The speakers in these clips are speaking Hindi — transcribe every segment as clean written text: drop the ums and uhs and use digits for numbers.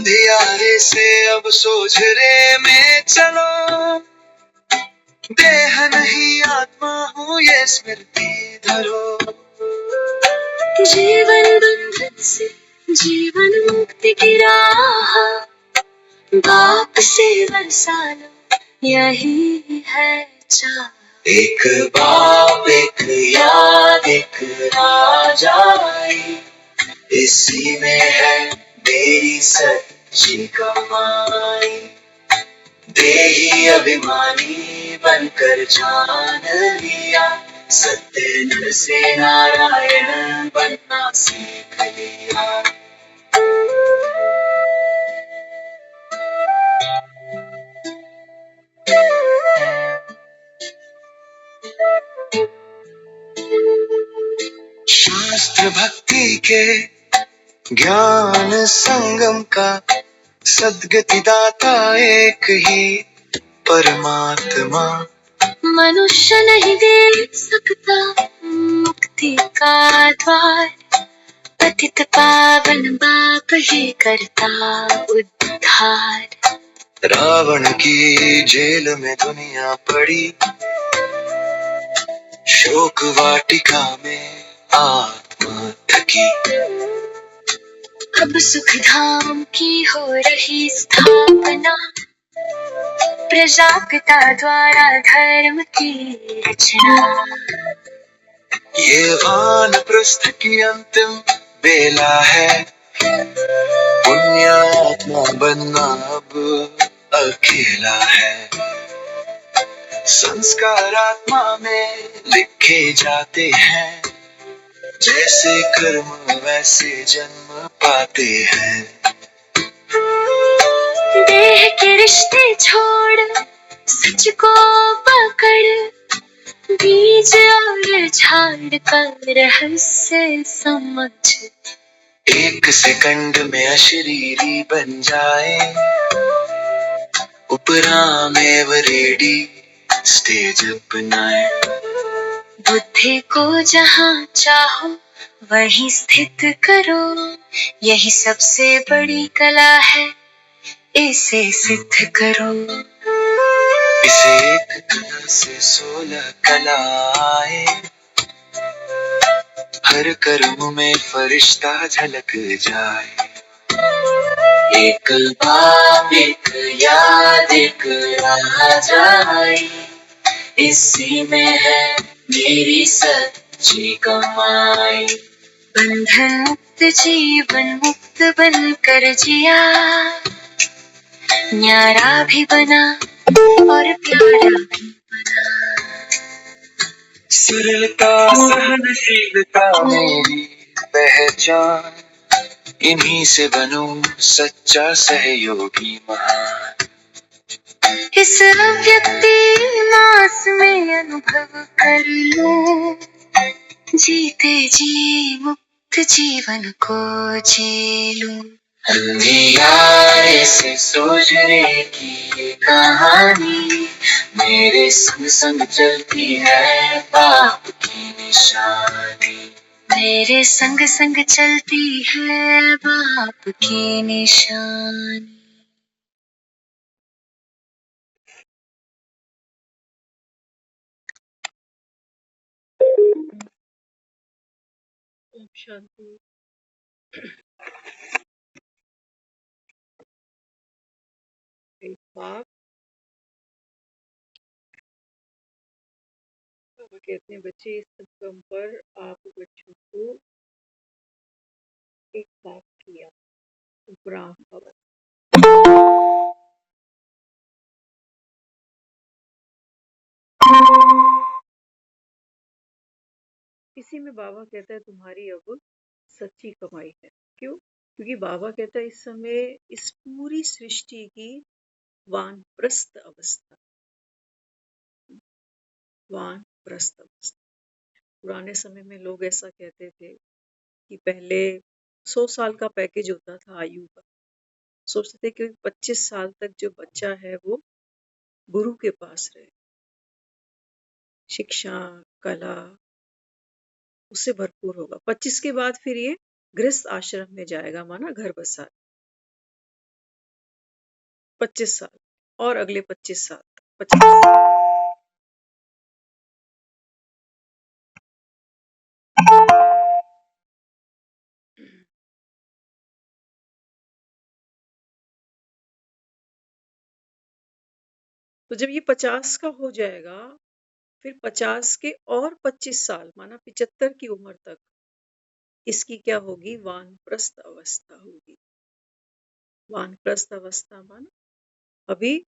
अंधियारे से अब सोझरे में चलो, देह नहीं आत्मा हूँ ये स्मृति धरो। जीवन बंधन से जीवन मुक्ति की राह, बाप से बरसा लो यही है चाह। एक बाप एक याद एक राजाई, इसी में है मेरी सच्ची कमाई। देही अभिमानी बनकर जान लिया, सत्य नर से नारायण बनना सीख लिया। शास्त्र भक्ति के ज्ञान संगम का सद्गति दाता एक ही परमात्मा। मनुष्य नहीं दे सकता मुक्ति का द्वार, पतित पावन बाप ही करता उद्धार। रावण की जेल में दुनिया पड़ी, शोक वाटिका में आत्मा थकी। अब सुख धाम की हो रही स्थापना, प्रजापिता द्वारा धर्म की रचना। ये वानप्रस्थ की अंतिम बेला है, पुण्यात्मा बनना अब अकेला है। संस्कार आत्मा में लिखे जाते हैं, जैसे कर्म वैसे जन्म पाते हैं। देह के रिश्ते छोड़ सच को पकड़, बीज और झाड़ का रहस्य समझ। एक सेकंड में अशरीरी बन जाए, उपरामेव रेडी स्टेज अपनाए। बुद्धि को जहाँ चाहो वहीं स्थित करो, यही सबसे बड़ी कला है, इसे सिद्ध करो। इसे एक कला से 16 कला आए, हर कर्म में फरिश्ता झलक जाए। एक बाप एक याद एक राजाई, इसी में है मेरी सच्ची कमाई। बंधन मुक्त जीवन मुक्त बनकर जिया, न्यारा भी बना और प्यारा भी बना। सरलता सहनशीलता मेरी पहचान, इन्हीं से बनूं सच्चा सहयोगी महान। इस अव्यक्ति मास में अनुभव कर लूं, जीते जी मुक्त जीवन को जी लूं। अंधियारे से सोझरे की ये कहानी, मेरे संग संग चलती है बाप की निशानी। मेरे संग संग चलती है बाप की निशानी। शांति। एक बाप कहते हैं, बच्चे इस संगम पर आप बच्चों को एक साथ किया, उपराम भवन। इसी में बाबा कहता है तुम्हारी अब सच्ची कमाई है। क्यों? क्योंकि बाबा कहता है इस समय इस पूरी सृष्टि की वानप्रस्थ अवस्था, वानप्रस्थ अवस्था। पुराने समय में लोग ऐसा कहते थे कि पहले 100 साल का पैकेज होता था आयु का। सोचते थे कि 25 साल तक जो बच्चा है वो गुरु के पास रहे, शिक्षा कला उससे भरपूर होगा। 25 के बाद फिर ये गृहस्थ आश्रम में जाएगा, माना घर बसा। 25 साल और अगले 25 साल 50 साल। तो जब ये 50 का हो जाएगा, फिर 50 के और 25 साल माना 75 की उम्र तक इसकी क्या होगी? वानप्रस्थ अवस्था होगी। वानप्रस्थ अवस्था माना अभी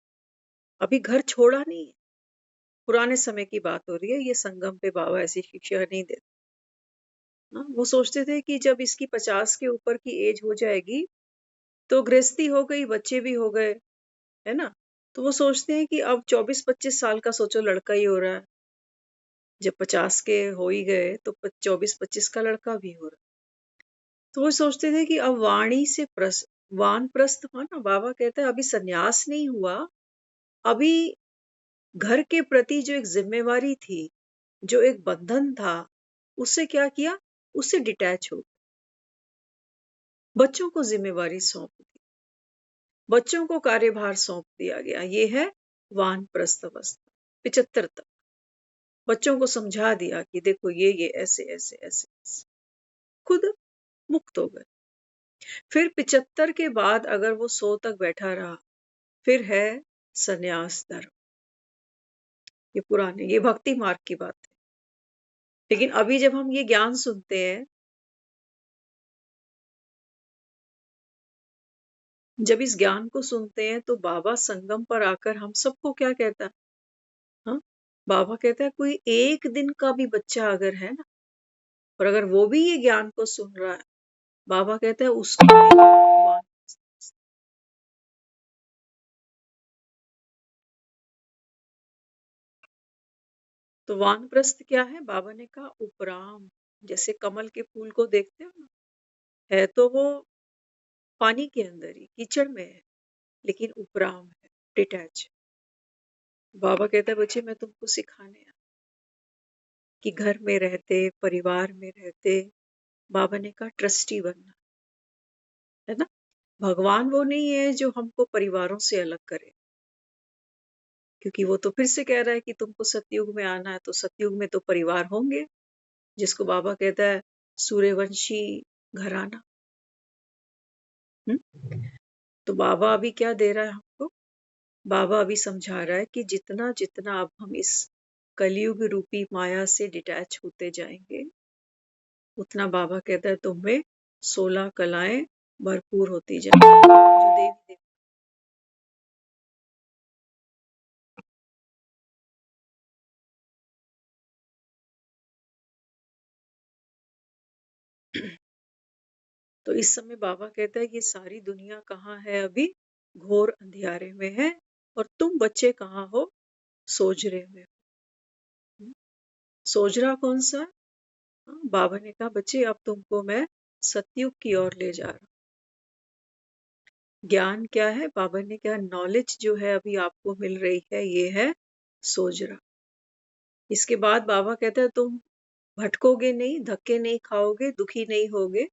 अभी घर छोड़ा नहीं है। पुराने समय की बात हो रही है, ये संगम पे बाबा ऐसी शिक्षा नहीं देते। वो सोचते थे कि जब इसकी 50 के ऊपर की एज हो जाएगी तो गृहस्थी हो गई, बच्चे भी हो गए, है ना? तो वो सोचते हैं कि अब 24-25 साल का सोचो लड़का ही हो रहा है। जब 50 के हो ही गए तो 24-25 का लड़का भी हो रहा है। तो वो सोचते थे कि अब वाणी से वानप्रस्थ माना बाबा कहता है अभी सन्यास नहीं हुआ, अभी घर के प्रति जो एक जिम्मेवारी थी, जो एक बंधन था, उससे क्या किया? उससे डिटैच हो गए। बच्चों को जिम्मेवारी सौंप दी, बच्चों को कार्यभार सौंप दिया गया। ये है वानप्रस्थ अवस्था। 75 तक बच्चों को समझा दिया कि देखो ये ऐसे ऐसे ऐसे ऐसे, खुद मुक्त हो गए। फिर 75 के बाद अगर वो 100 तक बैठा रहा, फिर है संन्यास धर्म। ये पुराने, ये भक्ति मार्ग की बात है। लेकिन अभी जब हम ये ज्ञान सुनते हैं, जब इस ज्ञान को सुनते हैं तो बाबा संगम पर आकर हम सबको क्या कहता है? हाँ, बाबा कहता है कोई एक दिन का भी बच्चा अगर है ना, और अगर वो भी ये ज्ञान को सुन रहा है, बाबा कहता है उसकी भी तो वानप्रस्थ क्या है? बाबा ने कहा उपराम। जैसे कमल के फूल को देखते हो ना, है तो वो पानी के अंदर ही कीचड़ में है, लेकिन उपराम है, डिटैच। बाबा कहता है बच्चे मैं तुमको सिखाने आया कि घर में रहते, परिवार में रहते, बाबा ने कहा ट्रस्टी बनना, है ना? भगवान वो नहीं है जो हमको परिवारों से अलग करे, क्योंकि वो तो फिर से कह रहा है कि तुमको सतयुग में आना है, तो सतयुग में तो परिवार होंगे, जिसको बाबा कहता है सूर्यवंशी घराना। तो बाबा अभी क्या दे रहा है हमको? बाबा अभी समझा रहा है कि जितना जितना अब हम इस कलयुग रूपी माया से डिटैच होते जाएंगे, उतना बाबा कहता है तुम में 16 कलाएं भरपूर होती जाएंगी। जो देवी देव तो इस समय बाबा कहता है कि सारी दुनिया कहाँ है? अभी घोर अंधियारे में है, और तुम बच्चे कहाँ हो? सोजरे में हो। सोजरा कौन सा है? बाबा ने कहा बच्चे अब तुमको मैं सतयुग की ओर ले जा रहा हूँ। ज्ञान क्या है? बाबा ने कहा नॉलेज जो है अभी आपको मिल रही है, ये है सोजरा। इसके बाद बाबा कहता है तुम भटकोगे नहीं, धक्के नहीं खाओगे, दुखी नहीं होगे।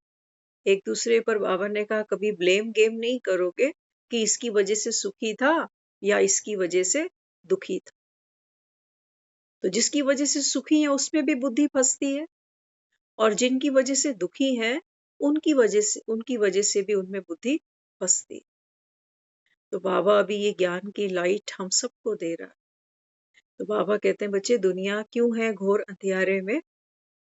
एक दूसरे पर बाबा ने कहा कभी ब्लेम गेम नहीं करोगे कि इसकी वजह से सुखी था या इसकी वजह से दुखी था। तो जिसकी वजह से सुखी है उसमें भी बुद्धि फंसती है, और जिनकी वजह से दुखी है उनकी वजह से भी उनमें बुद्धि फंसती है। तो बाबा अभी ये ज्ञान की लाइट हम सबको दे रहा है। तो बाबा कहते हैं बच्चे दुनिया क्यों है घोर अंधियारे में?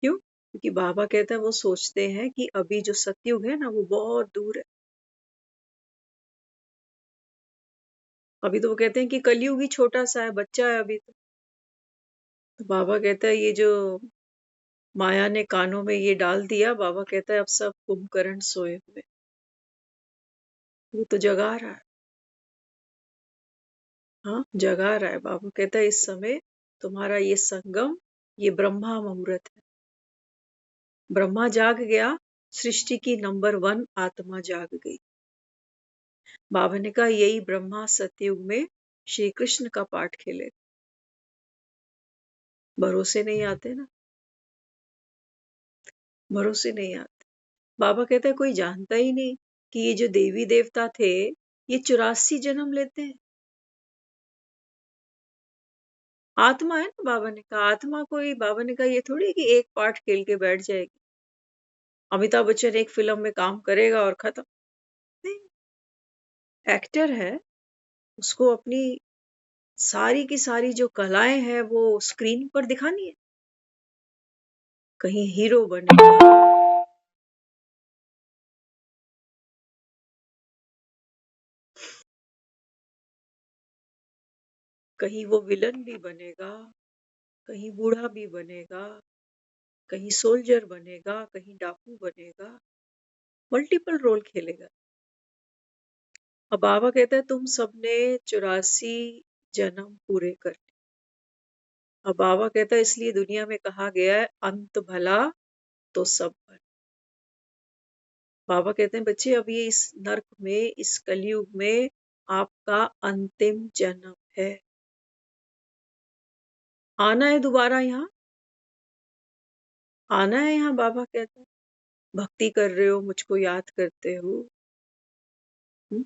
क्यों? क्योंकि बाबा कहता है वो सोचते हैं कि अभी जो सतयुग है ना वो बहुत दूर है। अभी तो वो कहते हैं कि कलयुग ही छोटा सा है, बच्चा है अभी तो बाबा कहता है ये जो माया ने कानों में ये डाल दिया, बाबा कहता है अब सब कुंभकर्ण सोए हुए, वो तो जगा रहा है। हाँ, जगा रहा है। बाबा कहता है इस समय तुम्हारा ये संगम, ये ब्रह्मा मुहूर्त है। ब्रह्मा जाग गया, सृष्टि की नंबर 1 आत्मा जाग गई। बाबा ने कहा यही ब्रह्मा सतयुग में श्री कृष्ण का पाठ खेले। भरोसे नहीं आते ना, भरोसे नहीं आते। बाबा कहता है कोई जानता ही नहीं कि ये जो देवी देवता थे, ये 84 जन्म लेते हैं। आत्मा है ना, बाबा ने कहा आत्मा कोई, बाबा ने कहा ये थोड़ी कि एक पार्ट खेल के बैठ जाएगी। अमिताभ बच्चन एक फिल्म में काम करेगा और खत्म। नहीं, एक्टर है, उसको अपनी सारी की सारी जो कलाएं हैं वो स्क्रीन पर दिखानी है। कहीं हीरो बनेगा, कहीं वो विलन भी बनेगा, कहीं बूढ़ा भी बनेगा, कहीं सोल्जर बनेगा, कहीं डाकू बनेगा, मल्टीपल रोल खेलेगा। अब बाबा कहता है तुम सबने 84 जन्म पूरे कर लिए। अब बाबा कहता है इसलिए दुनिया में कहा गया है अंत भला तो सब भला। बाबा कहते हैं बच्चे अब ये इस नर्क में, इस कलयुग में आपका अंतिम जन्म है। आना है दोबारा यहाँ, आना है यहाँ, बाबा कहता है। भक्ति कर रहे हो, मुझको याद करते हो। हम्म?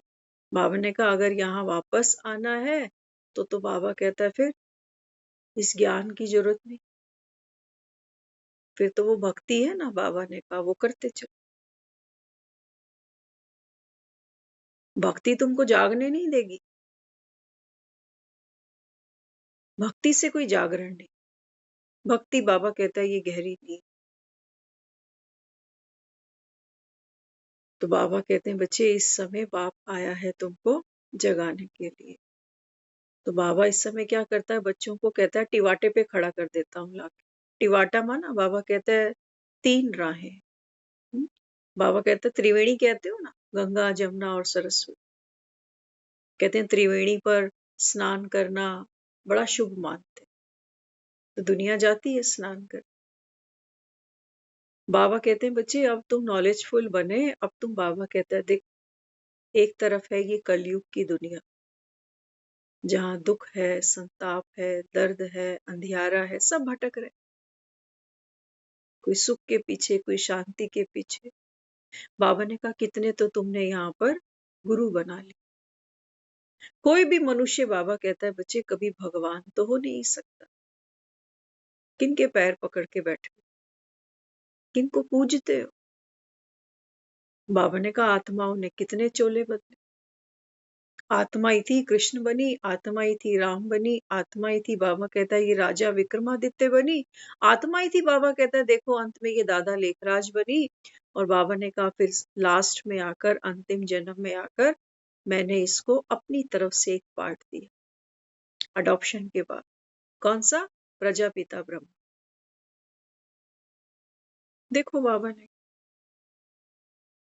बाबा ने कहा अगर यहाँ वापस आना है तो बाबा कहता है फिर इस ज्ञान की जरूरत नहीं, फिर तो वो भक्ति है ना, बाबा ने कहा वो करते चलो। भक्ति तुमको जागने नहीं देगी, भक्ति से कोई जागरण नहीं। भक्ति बाबा कहता है ये गहरी नींद। तो बाबा कहते हैं बच्चे इस समय बाप आया है तुमको जगाने के लिए। तो बाबा इस समय क्या करता है, बच्चों को कहता है टिवाटे पे खड़ा कर देता हूँ लाके। टिवाटा माना, बाबा कहता है 3 राहें। बाबा कहते हैं त्रिवेणी कहते हो ना, गंगा जमुना और सरस्वती। कहते हैं त्रिवेणी पर स्नान करना बड़ा शुभ मानते हैं, तो दुनिया जाती है स्नान कर। बाबा कहते हैं बच्चे अब तुम नॉलेजफुल बने, अब तुम, बाबा कहता है देख एक तरफ है ये कलयुग की दुनिया, जहाँ दुख है, संताप है, दर्द है, अंधियारा है, सब भटक रहे, कोई सुख के पीछे, कोई शांति के पीछे। बाबा ने कहा कितने तो तुमने यहाँ पर गुरु बना लिए। कोई भी मनुष्य, बाबा कहता है बच्चे कभी भगवान तो हो नहीं सकता। किनके पैर पकड़ के बैठे, किनको पूजते हो? बाबा ने कहा आत्माओं ने कितने चोले बदले। आत्मा ही थी कृष्ण बनी, आत्मा ही थी राम बनी, आत्मा ही थी, बाबा कहता है ये राजा विक्रमादित्य बनी, आत्मा ही थी, बाबा कहता है देखो अंत में ये दादा लेखराज बनी। और बाबा ने कहा फिर लास्ट में आकर, अंतिम जन्म में आकर मैंने इसको अपनी तरफ से एक पार्ट दिया अडॉप्शन के बाद। कौन सा? प्रजापिता ब्रह्मा। देखो बाबा ने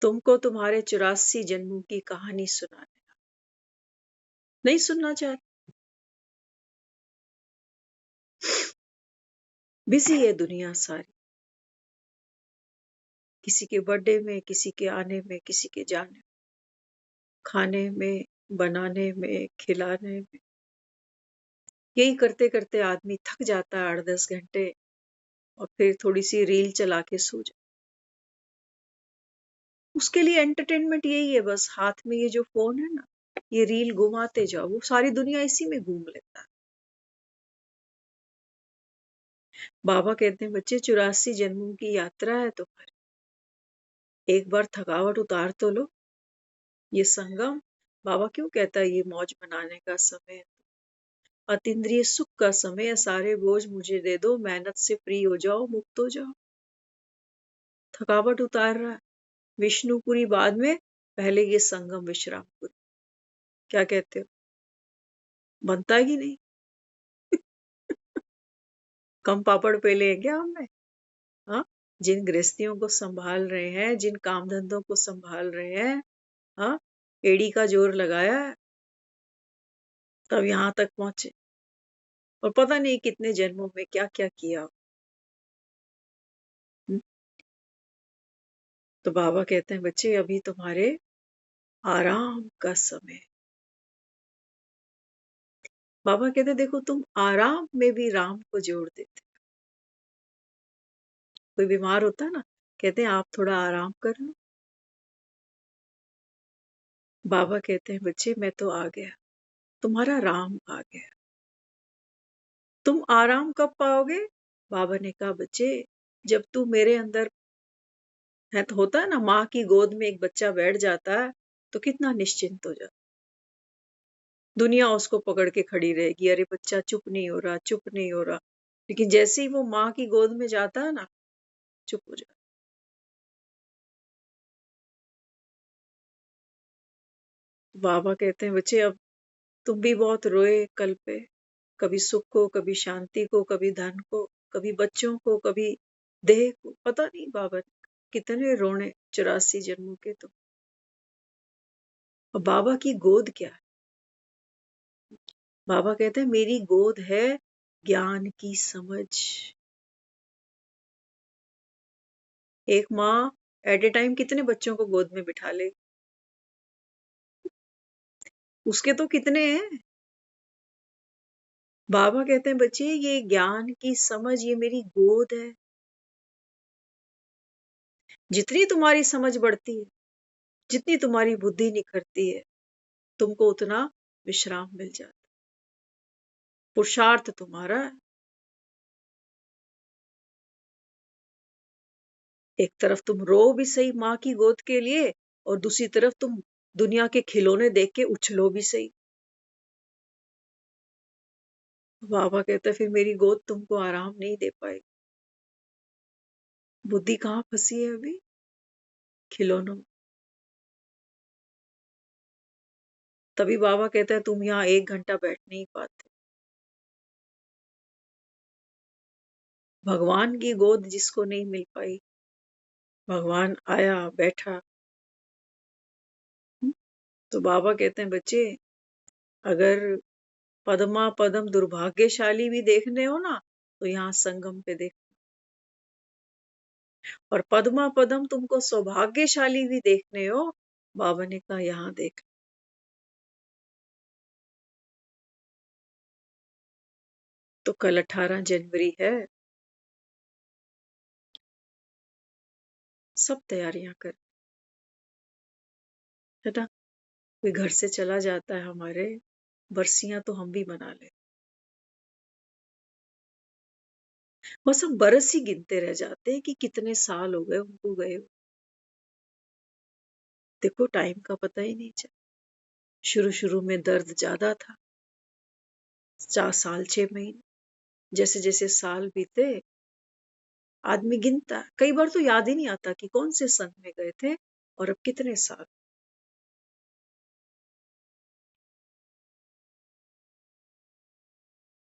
तुमको तुम्हारे 84 जन्मों की कहानी सुनाने, नहीं सुनना चाहते, बिजी है दुनिया सारी, किसी के बर्थडे में, किसी के आने में, किसी के जाने में, खाने में, बनाने में, खिलाने में। यही करते करते आदमी थक जाता है 8-10 घंटे, और फिर थोड़ी सी रील चला के सो जाए। उसके लिए एंटरटेनमेंट यही है बस, हाथ में ये जो फोन है ना, ये रील घुमाते जाओ, वो सारी दुनिया इसी में घूम लेता है। बाबा कहते हैं बच्चे 84 जन्मों की यात्रा है तुम्हारी, एक बार थकावट उतार तो लो। ये संगम, बाबा क्यों कहता है ये मौज मनाने का समय है, अतीन्द्रिय सुख का समय है, सारे बोझ मुझे दे दो, मेहनत से फ्री हो जाओ, मुक्त हो जाओ। थकावट उतार रहा है विष्णुपुरी, बाद में, पहले ये संगम विश्रामपुरी। क्या कहते हो, बनता है कि नहीं? कम पापड़ पेले हैं क्या हमने? हाँ, जिन गृहस्थियों को संभाल रहे हैं, जिन काम धंधों को संभाल रहे हैं, हाँ, एड़ी का जोर लगाया है, तब यहाँ तक पहुंचे, और पता नहीं कितने जन्मों में क्या क्या किया। हम्म? तो बाबा कहते हैं बच्चे अभी तुम्हारे आराम का समय। बाबा कहते हैं देखो तुम आराम में भी राम को जोड़ देते। कोई बीमार होता है ना, कहते हैं आप थोड़ा आराम कर लो, बाबा कहते हैं बच्चे मैं तो आ गया, तुम्हारा राम आ गया। तुम आराम कब पाओगे? बाबा ने कहा बच्चे जब तू मेरे अंदर है, तो होता है ना माँ की गोद में एक बच्चा बैठ जाता है तो कितना निश्चिंत हो जाता। दुनिया उसको पकड़ के खड़ी रहेगी, अरे बच्चा चुप नहीं हो रहा, चुप नहीं हो रहा। लेकिन जैसे ही वो माँ की गोद में जाता है ना, चुप हो जाता। बाबा कहते हैं बच्चे अब तुम भी बहुत रोए कल पे, कभी सुख को, कभी शांति को, कभी धन को, कभी बच्चों को, कभी देह को, पता नहीं बाबा ने कितने रोने 84 जन्मों के। तो और बाबा की गोद क्या है? बाबा कहते हैं मेरी गोद है ज्ञान की समझ। एक माँ एट ए टाइम कितने बच्चों को गोद में बिठा ले? उसके तो कितने हैं। बाबा कहते हैं बच्चे ये ज्ञान की समझ, ये मेरी गोद है। जितनी तुम्हारी समझ बढ़ती है, जितनी तुम्हारी बुद्धि निखरती है, तुमको उतना विश्राम मिल जाता। पुरुषार्थ तुम्हारा है। एक तरफ तुम रो भी सही माँ की गोद के लिए, और दूसरी तरफ तुम दुनिया के खिलौने देख के उछलो भी सही। बाबा कहते फिर मेरी गोद तुमको आराम नहीं दे पाएगी। बुद्धि कहाँ फंसी है अभी? खिलौनों। तभी बाबा कहता है तुम यहाँ 1 घंटा बैठ नहीं पाते। भगवान की गोद जिसको नहीं मिल पाई, भगवान आया बैठा। तो बाबा कहते हैं बच्चे अगर पदमा पदम दुर्भाग्यशाली भी देखने हो ना, तो यहाँ संगम पे देख। और पदमा पदम तुमको सौभाग्यशाली भी देखने हो, बाबा ने कहा यहाँ देख। तो कल 18 जनवरी है, सब तैयारियां कर, है ना। कोई घर से चला जाता है हमारे, बरसियां तो हम भी मना ले। बस हम बरस ही गिनते रह जाते हैं कि कितने साल हो गए उनको गए हुए। देखो टाइम का पता ही नहीं चला। शुरू शुरू में दर्द ज्यादा था, 4 साल 6 महीने। जैसे जैसे साल बीते आदमी गिनता है। कई बार तो याद ही नहीं आता कि कौन से सन में गए थे और अब कितने साल।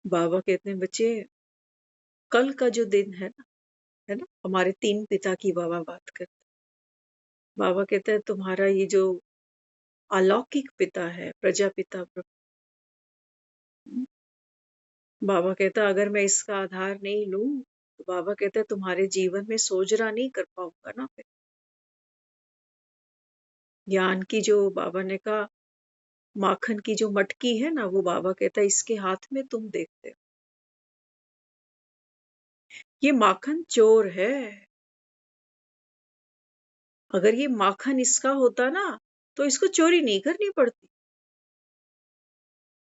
बाबा कहते हैं बच्चे कल का जो दिन है ना, हमारे 3 पिता की बाबा बात करते हैं। बाबा कहते हैं तुम्हारा ये जो अलौकिक पिता है, प्रजापिता ब्रह्म। बाबा कहता है अगर मैं इसका आधार नहीं लूं, तो बाबा कहते हैं तुम्हारे जीवन में सोजरा नहीं कर पाऊंगा ना मैं। ज्ञान की जो बाबा ने कहा माखन की जो मटकी है ना, वो बाबा कहता है इसके हाथ में तुम देखते हो। ये माखन चोर है। अगर ये माखन इसका होता ना, तो इसको चोरी नहीं करनी पड़ती।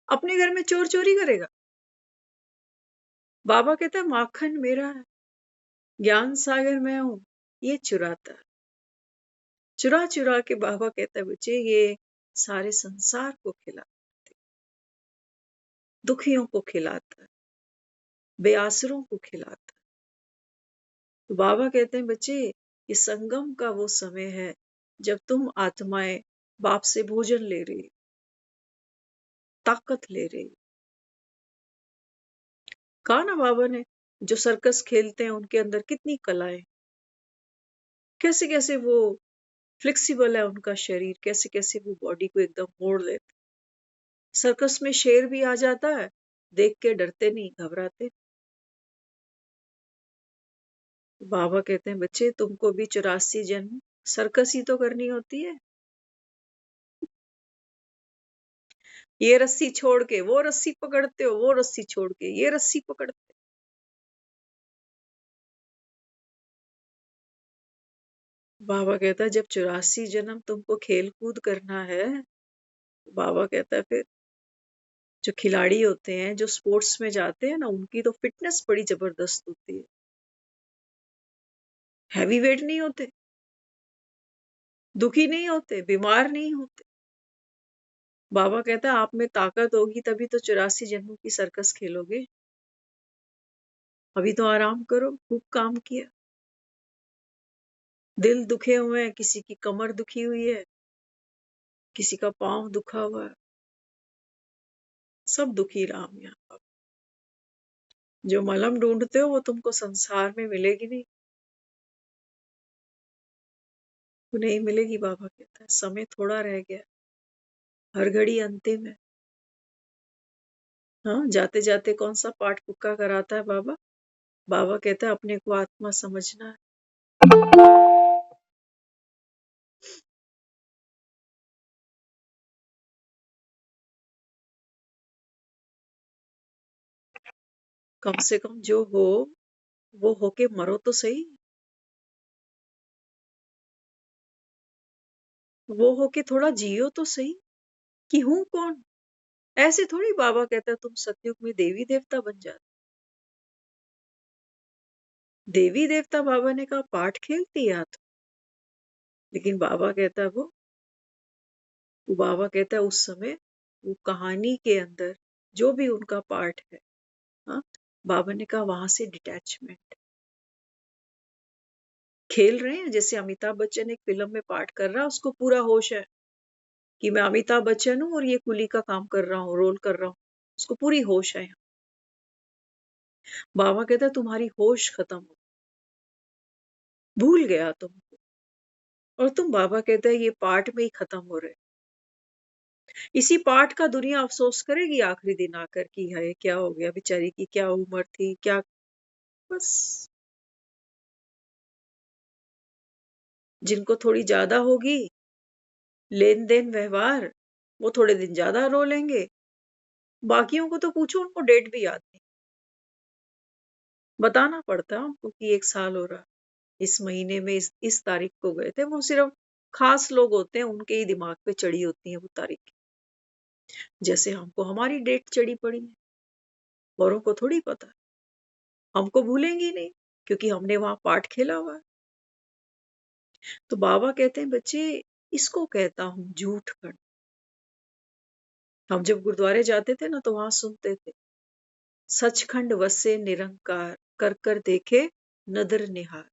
अपने घर में चोर चोरी करेगा? बाबा कहता है माखन मेरा है, ज्ञान सागर मैं हूं। ये चुराता है। चुरा चुरा के बाबा कहता है बच्चे ये सारे संसार को खिलाता है, दुखियों को खिलाता है, बेआसरों को खिलाता है। तो बाबा कहते हैं बच्चे ये संगम का वो समय है जब तुम आत्माएं बाप से भोजन ले रही, ताकत ले रही। कहा ना बाबा ने, जो सर्कस खेलते हैं उनके अंदर कितनी कलाएं, कैसे कैसे वो फ्लेक्सिबल है उनका शरीर, कैसे कैसे वो बॉडी को एकदम मोड़ लेते। सर्कस में शेर भी आ जाता है, देख के डरते नहीं, घबराते। बाबा कहते हैं बच्चे तुमको भी 84 जन्म सर्कस ही तो करनी होती है। ये रस्सी छोड़ के वो रस्सी पकड़ते हो, वो रस्सी छोड़ के ये रस्सी पकड़ते। बाबा कहता है जब 84 जन्म तुमको खेल कूद करना है, बाबा कहता है फिर जो खिलाड़ी होते हैं, जो स्पोर्ट्स में जाते हैं ना, उनकी तो फिटनेस बड़ी जबरदस्त होती है। हैवी वेट नहीं होते, दुखी नहीं होते, बीमार नहीं होते। बाबा कहता है आप में ताकत होगी तभी तो 84 जन्मों की सर्कस खेलोगे। अभी तो आराम करो, खूब काम किया। दिल दुखे हुए हैं, किसी की कमर दुखी हुई है, किसी का पाँव दुखा हुआ है, सब दुखी राम यहाँ पर। जो मलहम ढूंढते हो वो तुमको संसार में मिलेगी नहीं, वो नहीं मिलेगी। बाबा कहता है समय थोड़ा रह गया, हर घड़ी अंतिम है। हाँ, जाते जाते कौन सा पाठ पुक्का कराता है बाबा? बाबा कहता है अपने को आत्मा समझना है। कम से कम जो हो वो होके मरो तो सही, वो होके थोड़ा जियो तो सही कि हूं कौन। ऐसे थोड़ी बाबा कहता है तुम सतयुग में देवी देवता बन जाते। देवी देवता बाबा ने कहा पाठ खेलती है तो, लेकिन बाबा कहता है वो बाबा कहता है उस समय वो कहानी के अंदर जो भी उनका पार्ट है, हाँ, बाबा ने कहा वहां से डिटैचमेंट। खेल रहे हैं जैसे अमिताभ बच्चन एक फिल्म में पार्ट कर रहा है, उसको पूरा होश है कि मैं अमिताभ बच्चन हूं और ये कुली का काम कर रहा हूँ, रोल कर रहा हूँ, उसको पूरी होश है। बाबा कहता है तुम्हारी होश खत्म हो, भूल गया तुमको, और तुम बाबा कहता है ये पार्ट में ही खत्म हो रहे। इसी पार्ट का दुनिया अफसोस करेगी आखिरी दिन आकर कि हाय क्या हो गया, बेचारी की क्या उम्र थी, क्या। बस जिनको थोड़ी ज्यादा होगी लेन देन व्यवहार, वो थोड़े दिन ज्यादा रो लेंगे। बाकियों को तो पूछो, उनको डेट भी याद नहीं, बताना पड़ता है उनको कि 1 साल हो रहा, इस महीने में इस तारीख को गए थे। वो सिर्फ खास लोग होते हैं, उनके ही दिमाग पे चढ़ी होती है वो तारीख, जैसे हमको हमारी डेट चढ़ी पड़ी है, औरों को थोड़ी पता। हमको भूलेंगी नहीं क्योंकि हमने वहां पाठ खेला हुआ है। तो बाबा कहते हैं बच्चे, इसको कहता हूं झूठ खंड। हम जब गुरुद्वारे जाते थे ना तो वहां सुनते थे सचखंड वसे निरंकार, कर कर देखे नदर निहार।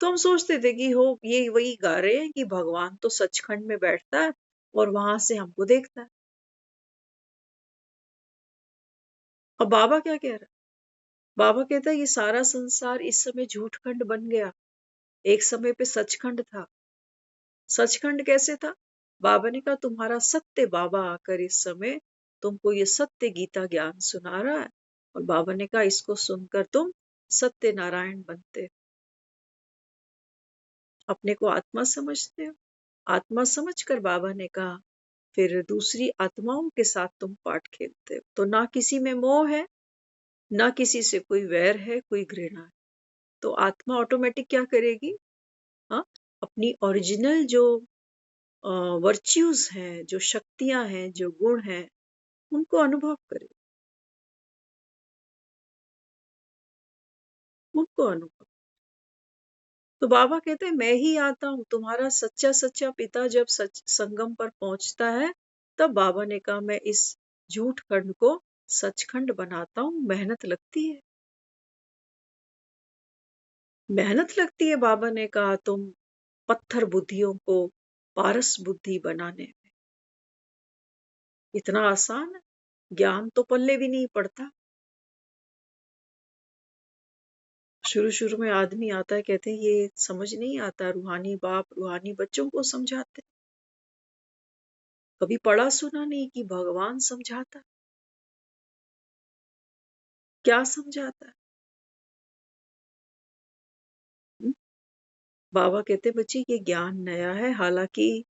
तो हम सोचते थे कि हो ये वही गा रहे हैं कि भगवान तो सचखंड में बैठता है और वहां से हमको देखता है। अब बाबा क्या कह रहा है? बाबा कहता है ये सारा संसार इस समय झूठ खंड बन गया, एक समय पे सचखंड था। सचखंड कैसे था? बाबा ने कहा तुम्हारा सत्य बाबा आकर इस समय तुमको ये सत्य गीता ज्ञान सुना रहा है, और बाबा ने कहा इसको सुनकर तुम सत्य नारायण बनते हो। अपने को आत्मा समझते हो। आत्मा समझकर बाबा ने कहा फिर दूसरी आत्माओं के साथ तुम पाठ खेलते हो तो ना किसी में मोह है, ना किसी से कोई वैर है, कोई घृणा है। तो आत्मा ऑटोमेटिक क्या करेगी? हाँ, अपनी ओरिजिनल जो वर्च्यूज हैं, जो शक्तियां हैं, जो गुण हैं, उनको अनुभव करे, उनको अनुभव। तो बाबा कहते हैं मैं ही आता हूँ, तुम्हारा सच्चा सच्चा पिता जब सच संगम पर पहुंचता है तब बाबा ने कहा मैं इस झूठ खंड को सचखंड बनाता हूँ। मेहनत लगती है, मेहनत लगती है। बाबा ने कहा तुम पत्थर बुद्धियों को पारस बुद्धि बनाने में, इतना आसान है, ज्ञान तो पल्ले भी नहीं पड़ता। शुरू शुरू में आदमी आता है, कहते हैं ये समझ नहीं आता, रूहानी बाप रूहानी बच्चों को समझाते, कभी पढ़ा सुना नहीं कि भगवान समझाता, क्या समझाता है। हम्म? बाबा कहते बच्चे ये ज्ञान नया है, हालांकि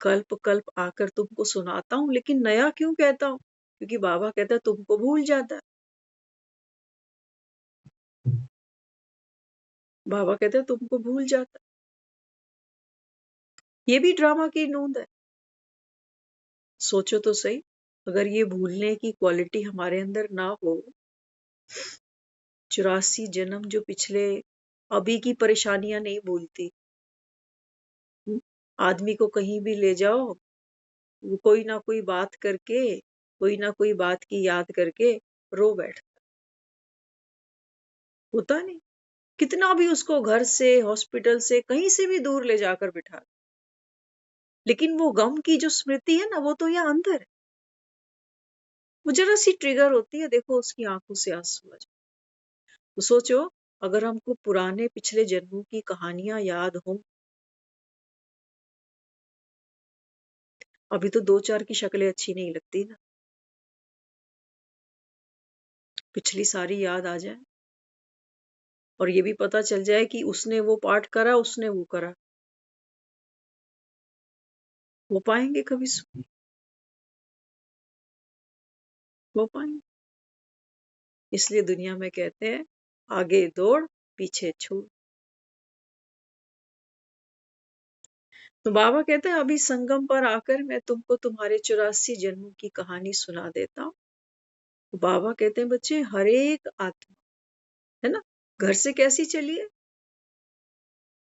कल्प कल्प आकर तुमको सुनाता हूँ, लेकिन नया क्यों कहता हूँ? क्योंकि बाबा कहता है तुमको भूल जाता है। बाबा कहते हैं तुमको भूल जाता है। ये भी ड्रामा की नूंद है। सोचो तो सही, अगर ये भूलने की क्वालिटी हमारे अंदर ना हो, 84 जन्म जो पिछले अभी की परेशानियां नहीं भूलती। आदमी को कहीं भी ले जाओ, वो कोई ना कोई बात करके, कोई ना कोई बात की याद करके रो बैठ होता नहीं। कितना भी उसको घर से, हॉस्पिटल से, कहीं से भी दूर ले जाकर बिठा, लेकिन वो गम की जो स्मृति है ना, वो तो यहाँ अंदर है। वो जरा सी ट्रिगर होती है, देखो उसकी आंखों से आंसू आ जाए। तो सोचो, अगर हमको पुराने पिछले जन्मों की कहानियां याद हो, अभी तो 2-4 की शक्लें अच्छी नहीं लगती ना, पिछली सारी याद आ जाए और ये भी पता चल जाए कि उसने वो पार्ट करा, उसने वो करा, हो पाएंगे कभी हो पाएंगे? इसलिए दुनिया में कहते हैं, आगे दौड़ पीछे छोड़। तो बाबा कहते हैं, अभी संगम पर आकर मैं तुमको तुम्हारे 84 जन्मों की कहानी सुना देता हूँ। तो बाबा कहते हैं, बच्चे, हर एक आत्मा है ना, घर से कैसी चली है,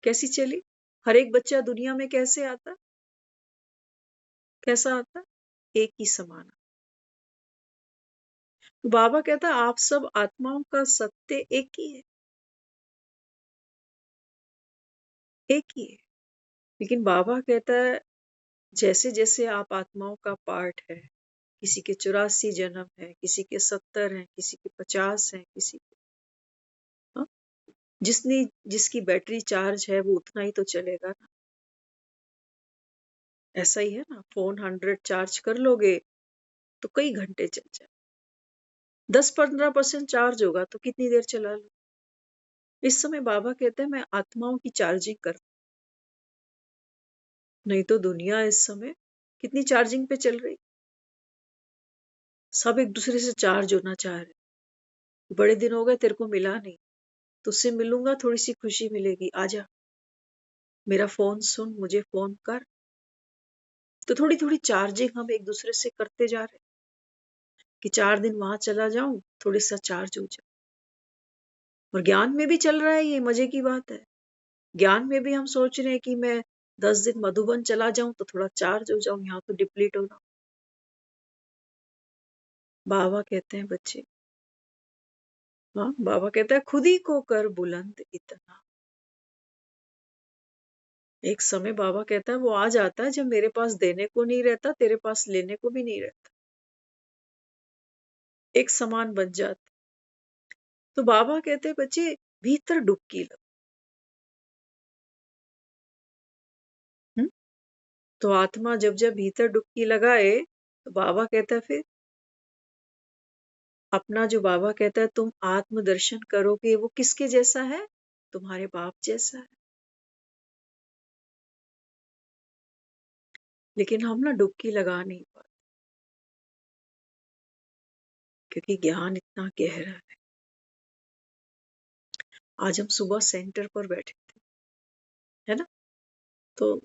कैसी चली, हर एक बच्चा दुनिया में कैसे आता, कैसा आता, एक ही समान। तो बाबा कहता है, आप सब आत्माओं का सत्य एक ही है, एक ही है। लेकिन बाबा कहता है, जैसे जैसे आप आत्माओं का पार्ट है, किसी के 84 जन्म है, किसी के 70 हैं, किसी के 50 हैं, किसी के, हाँ? जिसनी जिसकी बैटरी चार्ज है वो उतना ही तो चलेगा ना। ऐसा ही है ना, फोन 100 चार्ज कर लोगे तो कई घंटे चल जाए, 10-15% चार्ज होगा तो कितनी देर चला लो। इस समय बाबा कहते हैं, मैं आत्माओं की चार्जिंग कर, नहीं तो दुनिया इस समय कितनी चार्जिंग पे चल रही, सब एक दूसरे से चार्ज होना चाह रहे। बड़े दिन हो गए तेरे को मिला नहीं, तुझसे मिलूंगा थोड़ी सी खुशी मिलेगी, आजा, मेरा फोन सुन, मुझे फोन कर। तो थोड़ी थोड़ी चार्जिंग हम एक दूसरे से करते जा रहे, कि 4 दिन वहां चला जाऊं, थोड़ी सा चार्ज हो जाए। और ज्ञान में भी चल रहा है, ये मजे की बात है। ज्ञान में भी हम सोच रहे हैं कि मैं 10 दिन मधुबन चला जाऊं तो थोड़ा चार्ज हो जाऊं, यहाँ तो डिप्लीट हो रहा हूं। बाबा कहते हैं, बच्चे, हाँ, बाबा कहता है, खुद ही को कर बुलंद इतना। एक समय बाबा कहता है, वो आ जाता है जब मेरे पास देने को नहीं रहता, तेरे पास लेने को भी नहीं रहता, एक समान बन जाता। तो बाबा कहते हैं, बच्चे, भीतर डुबकी लो। हम्म? तो आत्मा जब जब भीतर डुबकी लगाए, तो बाबा कहता है, फिर अपना, जो बाबा कहता है, तुम आत्मदर्शन करोगे, वो किसके जैसा है, तुम्हारे बाप जैसा है। लेकिन हम ना डुबकी लगा नहीं पाते, क्योंकि ज्ञान इतना गहरा है। आज हम सुबह सेंटर पर बैठे थे, है ना, तो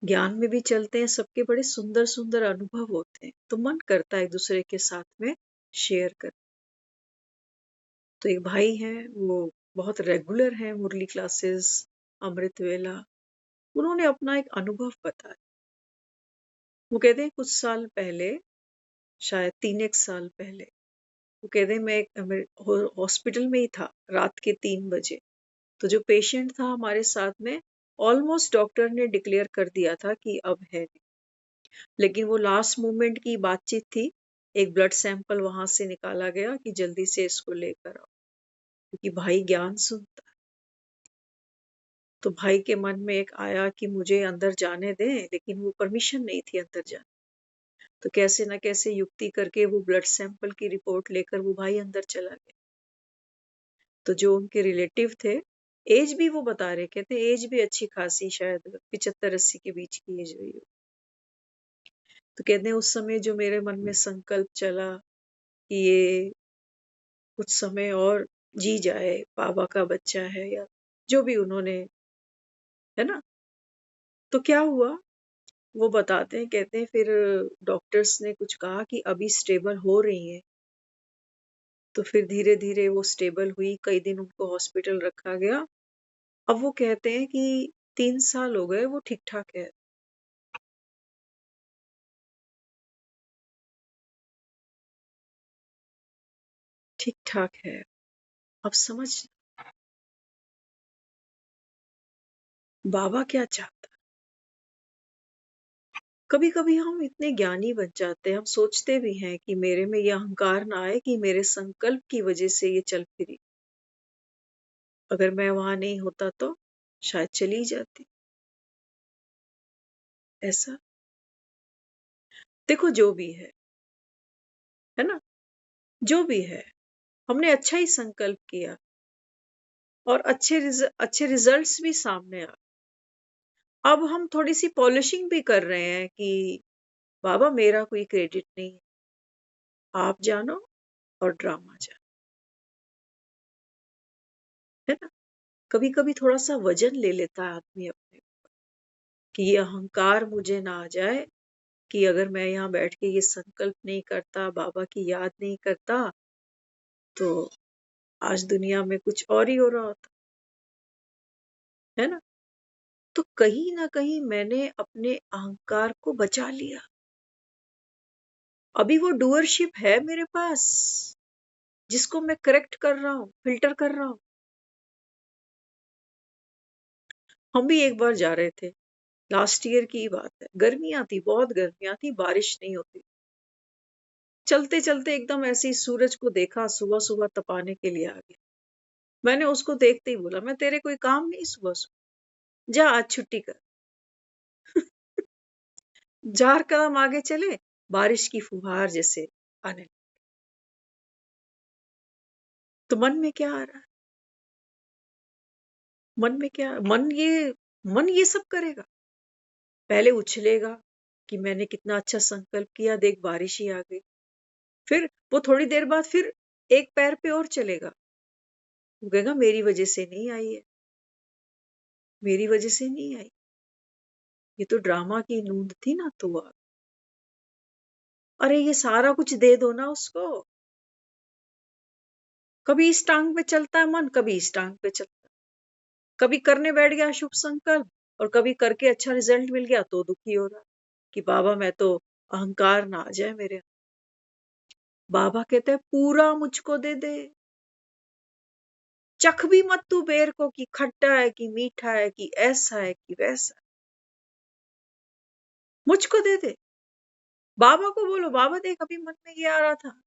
ज्ञान में भी चलते हैं, सबके बड़े सुंदर सुंदर अनुभव होते हैं, तो मन करता है एक दूसरे के साथ में शेयर कर। तो एक भाई हैं, वो बहुत रेगुलर हैं मुरली क्लासेस, अमृत वेला। उन्होंने अपना एक अनुभव बताया। वो कहते हैं, कुछ साल पहले, शायद 3 एक साल पहले, वो कहते हैं, मैं हॉस्पिटल में ही था, रात के 3 बजे। तो जो पेशेंट था हमारे साथ में, ऑलमोस्ट डॉक्टर ने डिक्लेयर कर दिया था कि अब है नहीं, लेकिन वो लास्ट मोमेंट की बातचीत थी। एक ब्लड सैंपल वहां से निकाला गया कि जल्दी से इसको लेकर आओ, क्योंकि भाई ज्ञान सुनता है। तो भाई के मन में एक आया कि मुझे अंदर जाने दें, लेकिन वो परमिशन नहीं थी अंदर जाने। तो कैसे ना कैसे युक्ति करके वो ब्लड सैंपल की रिपोर्ट लेकर वो भाई अंदर चला गया। तो जो उनके रिलेटिव थे, एज भी वो बता रहे, कहते एज भी अच्छी खासी, शायद 75-80 के बीच की एज रही हो। तो कहते हैं, उस समय जो मेरे मन में संकल्प चला कि ये कुछ समय और जी जाए, बाबा का बच्चा है, या जो भी उन्होंने, है ना। तो क्या हुआ, वो बताते हैं, कहते हैं फिर डॉक्टर्स ने कुछ कहा कि अभी स्टेबल हो रही है। तो फिर धीरे-धीरे वो स्टेबल हुई, कई दिन उनको हॉस्पिटल रखा गया। अब वो कहते हैं कि 3 साल हो गए वो ठीक-ठाक है। ठीक-ठाक है। अब समझ बाबा क्या चाहता है। कभी-कभी हम इतने ज्ञानी बन जाते हैं, हम सोचते भी हैं कि मेरे में ये अहंकार ना आए कि मेरे संकल्प की वजह से ये चल फिरी। अगर मैं वहाँ नहीं होता तो शायद चली जाती। ऐसा देखो जो भी है ना? जो भी है, हमने अच्छा ही संकल्प किया और अच्छे रिजल्ट्स भी सामने आ। अब हम थोड़ी-सी पॉलिशिंग भी कर रहे हैं कि बाबा मेरा कोई क्रेडिट नहीं है, आप जानो और ड्रामा जानो, है ना? कभी-कभी थोड़ा-सा वज़न ले लेता है आदमी अपने कि ये अहंकार मुझे ना आ जाए कि अगर मैं यहाँ बैठ के ये संकल्प नहीं करता, बाबा की याद नहीं करता, तो आज दुनिया में कुछ और ही हो रहा होता, है ना? तो कहीं न कहीं मैंने अपने अहंकार को बचा लिया। अभी वो डूअरशिप है मेरे पास, जिसको मैं करेक्ट कर रहा हूँ, फ़िल्टर कर रहा हूँ। हम भी एक बार जा रहे थे, लास्ट ईयर की ही बात है। गर्मियाँ थी, बहुत गर्मियाँ थी, बारिश नहीं होती। चलते-चलते एकदम ऐसे ही सूरज को देखा, सुबह-सुबह तपाने के लिए आ गया। मैंने उसको देखते ही बोला, "मैं तेरे कोई काम नहीं सुबह-सुबह, जा आज छुट्टी कर।" 4 कदम आगे चले, बारिश की फुहार जैसे आने लगी। तो मन में क्या आ रहा है? मन ये सब करेगा। पहले उछलेगा कि मैंने कितना अच्छा संकल्प किया, देख बारिश ही आ गई। फिर वो थोड़ी देर बाद फिर एक पैर पे और चलेगा। वो कहेगा मेरी वजह से नहीं आई है, मेरी वजह से नहीं आई। ये तो ड्रामा की नींद थी ना तो आ। अरे ये सारा कुछ दे दो ना उसको। कभी इस टांग पे चलता है मन, कभी इस टांग पे चलता है। कभी करने बैठ गया शुभ संकल्प और कभी करके अच्छा रिजल्ट मिल गया तो दुखी हो रहा है कि बाबा मैं तो अहंकार ना आ जाए मेरे। बाबा कहते हैं पूरा मुझको दे दे, चख भी मत तू बेर को कि खट्टा है कि मीठा है कि ऐसा है कि वैसा। मुझको दे दे। बाबा को बोलो बाबा देख अभी मन में ये आ रहा था।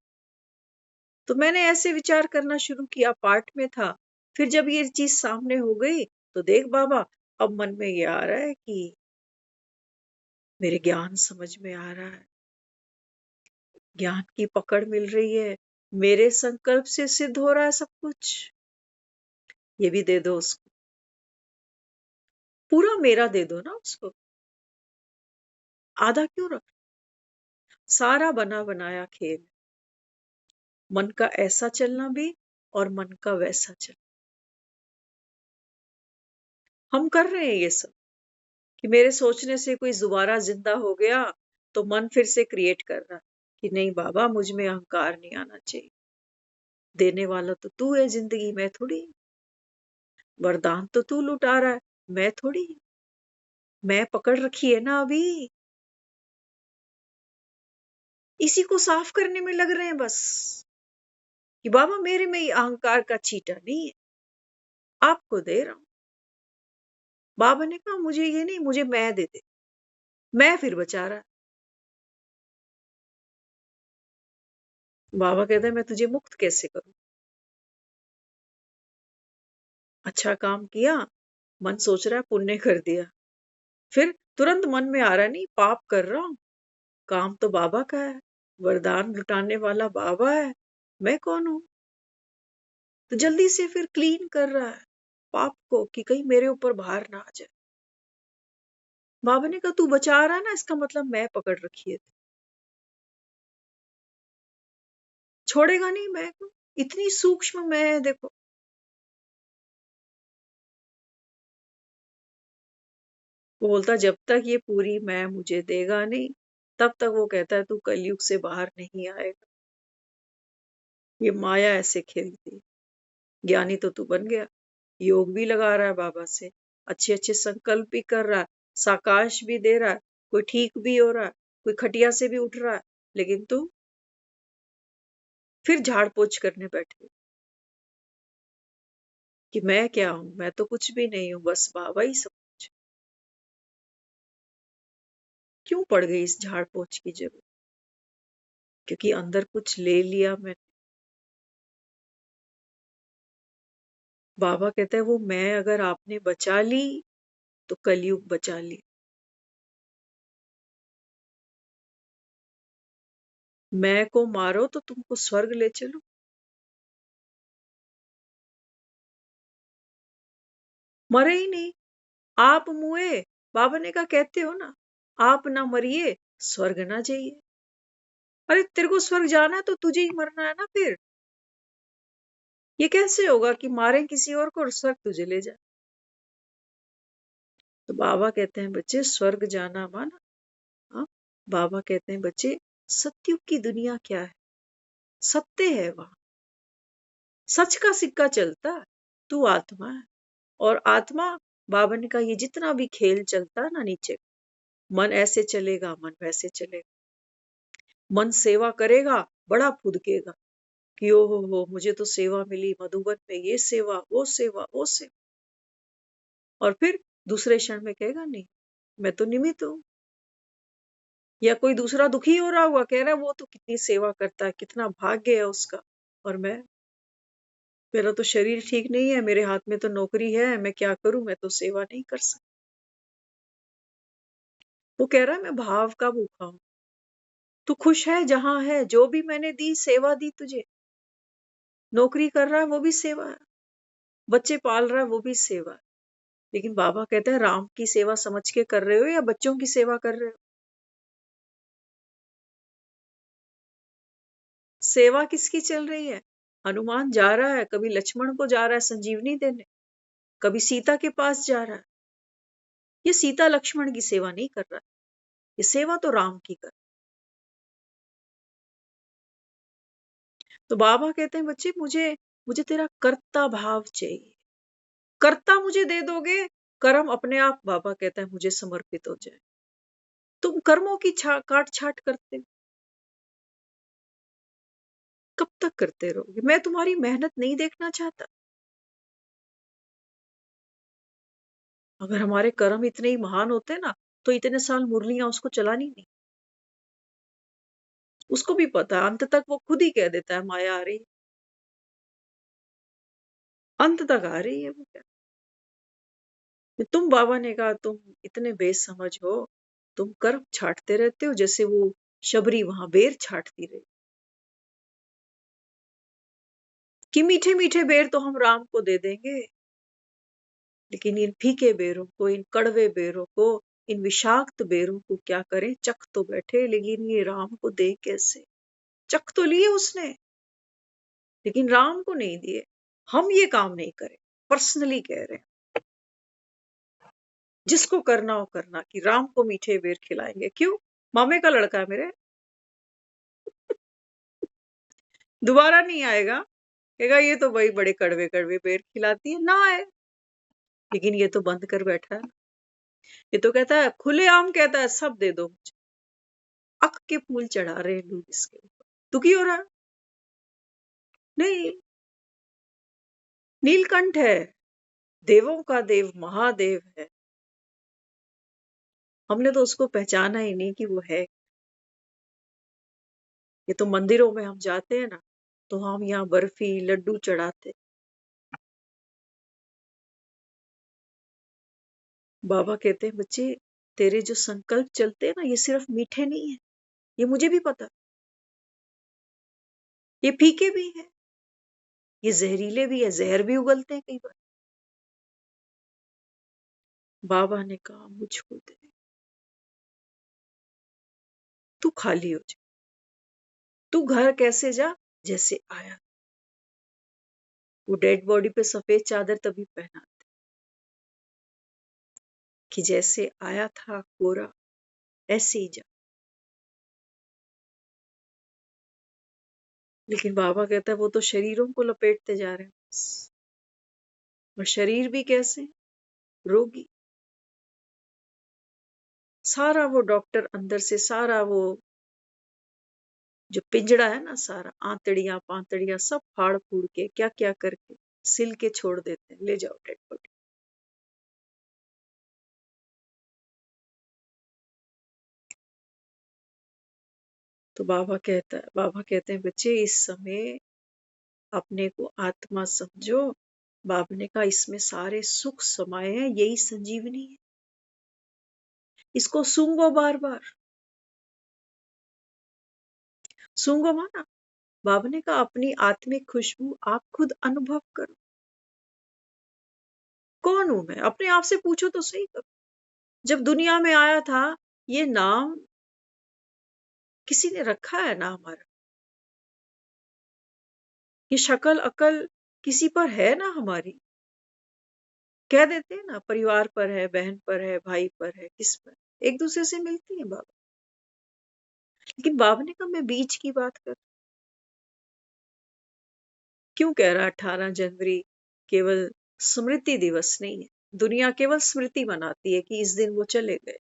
तो मैंने ऐसे विचार करना शुरू किया, पार्ट में था। फिर जब ये चीज सामने हो गई तो देख बाबा अब मन में ये आ रहा है कि मेरे ज्ञान समझ में आ रहा है, ज्ञान की पकड़ मिल रही है, मेरे संकल्प से सिद्ध हो रहा है सब कुछ। ये भी दे दो उसको, पूरा मेरा दे दो ना उसको, आधा क्यों रख। सारा बना बनाया खेल, मन का ऐसा चलना भी और मन का वैसा चलना। हम कर रहे हैं ये सब कि मेरे सोचने से कोई दोबारा जिंदा हो गया तो मन फिर से क्रिएट कर रहा है कि नहीं बाबा मुझ में अहंकार नहीं आना चाहिए, देने वाला तो तू है जिंदगी, मैं थोड़ी। वरदान तो तू लुटा रहा है, मैं थोड़ी। मैं पकड़ रखी है ना अभी, इसी को साफ करने में लग रहे हैं बस कि बाबा मेरे में ये अहंकार का छींटा नहीं है, आपको दे रहा हूं। बाबा ने कहा मुझे ये नहीं, मुझे मैं दे दे। मैं फिर बचा रहा। बाबा कहता है मैं तुझे मुक्त कैसे करूं। अच्छा काम किया, मन सोच रहा है पुण्य कर दिया, फिर तुरंत मन में आ रहा है नहीं पाप कर रहा हूं, काम तो बाबा का है, वरदान लुटाने वाला बाबा है, मैं कौन हूं। तो जल्दी से फिर क्लीन कर रहा है पाप को कि कहीं मेरे ऊपर भार ना आ जाए। बाबा ने कहा तू बचा रहा है ना, इसका मतलब मैं पकड़ रखी है, छोड़ेगा नहीं मैं को। इतनी सूक्ष्म मैं है देखो। वो बोलता जब तक ये पूरी मैं मुझे देगा नहीं, तब तक वो कहता है तू कलयुग से बाहर नहीं आएगा। ये माया ऐसे खेलती। ज्ञानी तो तू बन गया, योग भी लगा रहा है बाबा से, अच्छे अच्छे संकल्प भी कर रहा है, साकाश भी दे रहा है, कोई ठीक भी हो रहा है, कोई खटिया से भी उठ रहा है, लेकिन तू फिर झाड़ पोछ करने बैठे कि मैं क्या हूं, मैं तो कुछ भी नहीं हूं, बस बाबा ही सब कुछ। क्यों पड़ गई इस झाड़ पोछ की जरूरत? क्योंकि अंदर कुछ ले लिया मैं। बाबा कहता है वो मैं अगर आपने बचा ली तो कलयुग बचा ली। मैं को मारो तो तुमको स्वर्ग ले चलो। मरे ही नहीं, आप मुए। बाबा ने कहा कहते हो ना, आप ना मरिए स्वर्ग ना जाइए। अरे तेरे को स्वर्ग जाना है तो तुझे ही मरना है ना फिर। ये कैसे होगा कि मारे किसी और को और स्वर्ग तुझे ले जाए? तो बाबा कहते हैं बच्चे स्वर्ग जाना माना। हाँ? बाबा कहते हैं बच्चे सत्युग की दुनिया क्या है? सत्य है वहां, सच का सिक्का चलता है। तू आत्मा है और आत्मा, बाबा ने कहा ये जितना भी खेल चलता है ना नीचे, मन ऐसे चलेगा मन वैसे चलेगा। मन सेवा करेगा, बड़ा फुदकेगा कि ओ हो मुझे तो सेवा मिली मधुबन में, ये सेवा वो सेवा वो सेवा। और फिर दूसरे क्षण में कहेगा नहीं, मैं तो निमित्त हूं। या कोई दूसरा दुखी हो रहा हुआ कह रहा है वो तो कितनी सेवा करता है, कितना भाग्य है उसका, और मैं, मेरा तो शरीर ठीक नहीं है, मेरे हाथ में तो नौकरी है, मैं क्या करूं, मैं तो सेवा नहीं कर सकता। वो कह रहा है मैं भाव का भूखा हूं। तू खुश है जहां है, जो भी मैंने दी सेवा दी तुझे। नौकरी कर रहा है वो भी सेवा है, बच्चे पाल रहा है वो भी सेवा है। लेकिन बाबा कहते हैं राम की सेवा समझ के कर रहे हो या बच्चों की सेवा कर रहे हो? सेवा किसकी चल रही है? हनुमान जा रहा है, कभी लक्ष्मण को जा रहा है संजीवनी देने, कभी सीता के पास जा रहा है। ये सीता लक्ष्मण की सेवा नहीं कर रहा है, ये सेवा तो राम की कर। तो बाबा कहते हैं बच्चे मुझे मुझे तेरा कर्ता भाव चाहिए। कर्ता मुझे दे दोगे, कर्म अपने आप बाबा कहता है मुझे समर्पित हो जाए। तुम कर्मों की काट छाट करते हो, कब तक करते रहोगे? मैं तुम्हारी मेहनत नहीं देखना चाहता। अगर हमारे कर्म इतने ही महान होते ना, तो इतने साल मुरलियां उसको चलानी नहीं। उसको भी पता है, अंत तक वो खुद ही कह देता है माया आ रही, अंत तक आ रही है वो क्या। तुम बाबा ने कहा तुम इतने बेसमझ हो, तुम कर्म छाटते रहते हो जैसे वो शबरी वहां बेर छाटती रही कि मीठे मीठे बेर तो हम राम को दे देंगे, लेकिन इन फीके बेरों को, इन कड़वे बेरों को, इन विषाक्त बेरों को क्या करें? चख तो बैठे लेकिन ये राम को दे कैसे? चख तो लिए उसने लेकिन राम को नहीं दिए। हम ये काम नहीं करें, पर्सनली कह रहे हैं, जिसको करना हो करना, कि राम को मीठे बेर खिलाएंगे। क्यों? मामे का लड़का है मेरे, दोबारा नहीं आएगा, कहेगा ये तो भाई बड़े कड़वे कड़वे बेर खिलाती है, ना आए। लेकिन ये तो बंद कर बैठा है, ये तो कहता है खुलेआम कहता है सब दे दो मुझे। अक के फूल चढ़ा रहे हैं लोग इसके ऊपर, दुखी हो रहा है? नहीं, नीलकंठ है, देवों का देव महादेव है। हमने तो उसको पहचाना ही नहीं कि वो है। ये तो मंदिरों में हम जाते हैं ना, तो हम यहाँ बर्फी लड्डू चढ़ाते। बाबा कहते हैं बच्चे तेरे जो संकल्प चलते हैं ना, ये सिर्फ मीठे नहीं है, ये मुझे भी पता, ये फीके भी है, ये जहरीले भी है, जहर भी उगलते हैं कई बार। बाबा ने कहा मुझको दे, तू खाली हो जा, तू घर कैसे जा जैसे आया। वो डेड बॉडी पे सफेद चादर तभी पहना कि जैसे आया था कोरा ऐसे ही जा। लेकिन बाबा कहता है वो तो शरीरों को लपेटते जा रहे हैं बस। और शरीर भी कैसे? रोगी। सारा वो डॉक्टर अंदर से सारा वो जो पिंजड़ा है ना, सारा आंतड़ियां पांतड़ियां सब फाड़ फूड़ के क्या क्या करके सिल के छोड़ देते हैं, ले जाओ डेड बॉडी। तो बाबा कहते हैं बच्चे इस समय अपने को आत्मा समझो। बाबा ने कहा इसमें सारे सुख समाये हैं, यही संजीवनी है, इसको सूंघो बार बार। सूंघो माना, बाबा ने कहा अपनी आत्मिक खुशबू आप खुद अनुभव करो। कौन हूं मैं? अपने आप से पूछो तो सही करो। जब दुनिया में आया था, ये नाम किसी ने रखा है ना हमारा? ये शक्ल अकल किसी पर है ना हमारी? कह देते हैं ना परिवार पर है, बहन पर है, भाई पर है, किस पर? एक दूसरे से मिलती है बाबा। लेकिन बाबा ने कहा मैं बीच की बात कर। क्यों कह रहा 18 जनवरी केवल स्मृति दिवस नहीं है? दुनिया केवल स्मृति मनाती है कि इस दिन वो चले गए।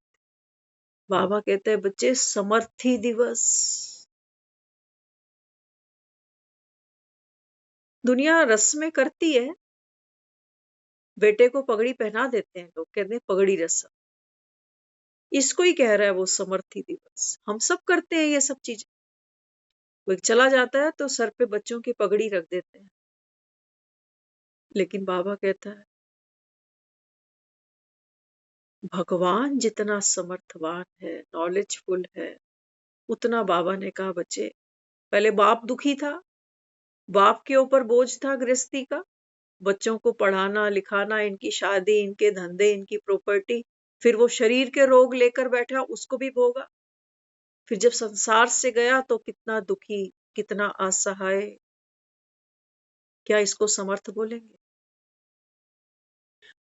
बाबा कहते हैं बच्चे समर्थी दिवस। दुनिया रस्में करती है, बेटे को पगड़ी पहना देते हैं लोग, कहते हैं पगड़ी रस्म। इसको ही कह रहा है वो समर्थी दिवस। हम सब करते हैं ये सब चीजें। वो चला जाता है तो सर पे बच्चों की पगड़ी रख देते हैं। लेकिन बाबा कहता है भगवान जितना समर्थवान है, नॉलेजफुल है, उतना बाबा ने कहा बच्चे पहले बाप दुखी था, बाप के ऊपर बोझ था गृहस्थी का, बच्चों को पढ़ाना लिखाना, इनकी शादी, इनके धंधे, इनकी प्रॉपर्टी, फिर वो शरीर के रोग लेकर बैठा, उसको भी भोगा। फिर जब संसार से गया तो कितना दुखी, कितना असहाय। क्या इसको समर्थ बोलेंगे?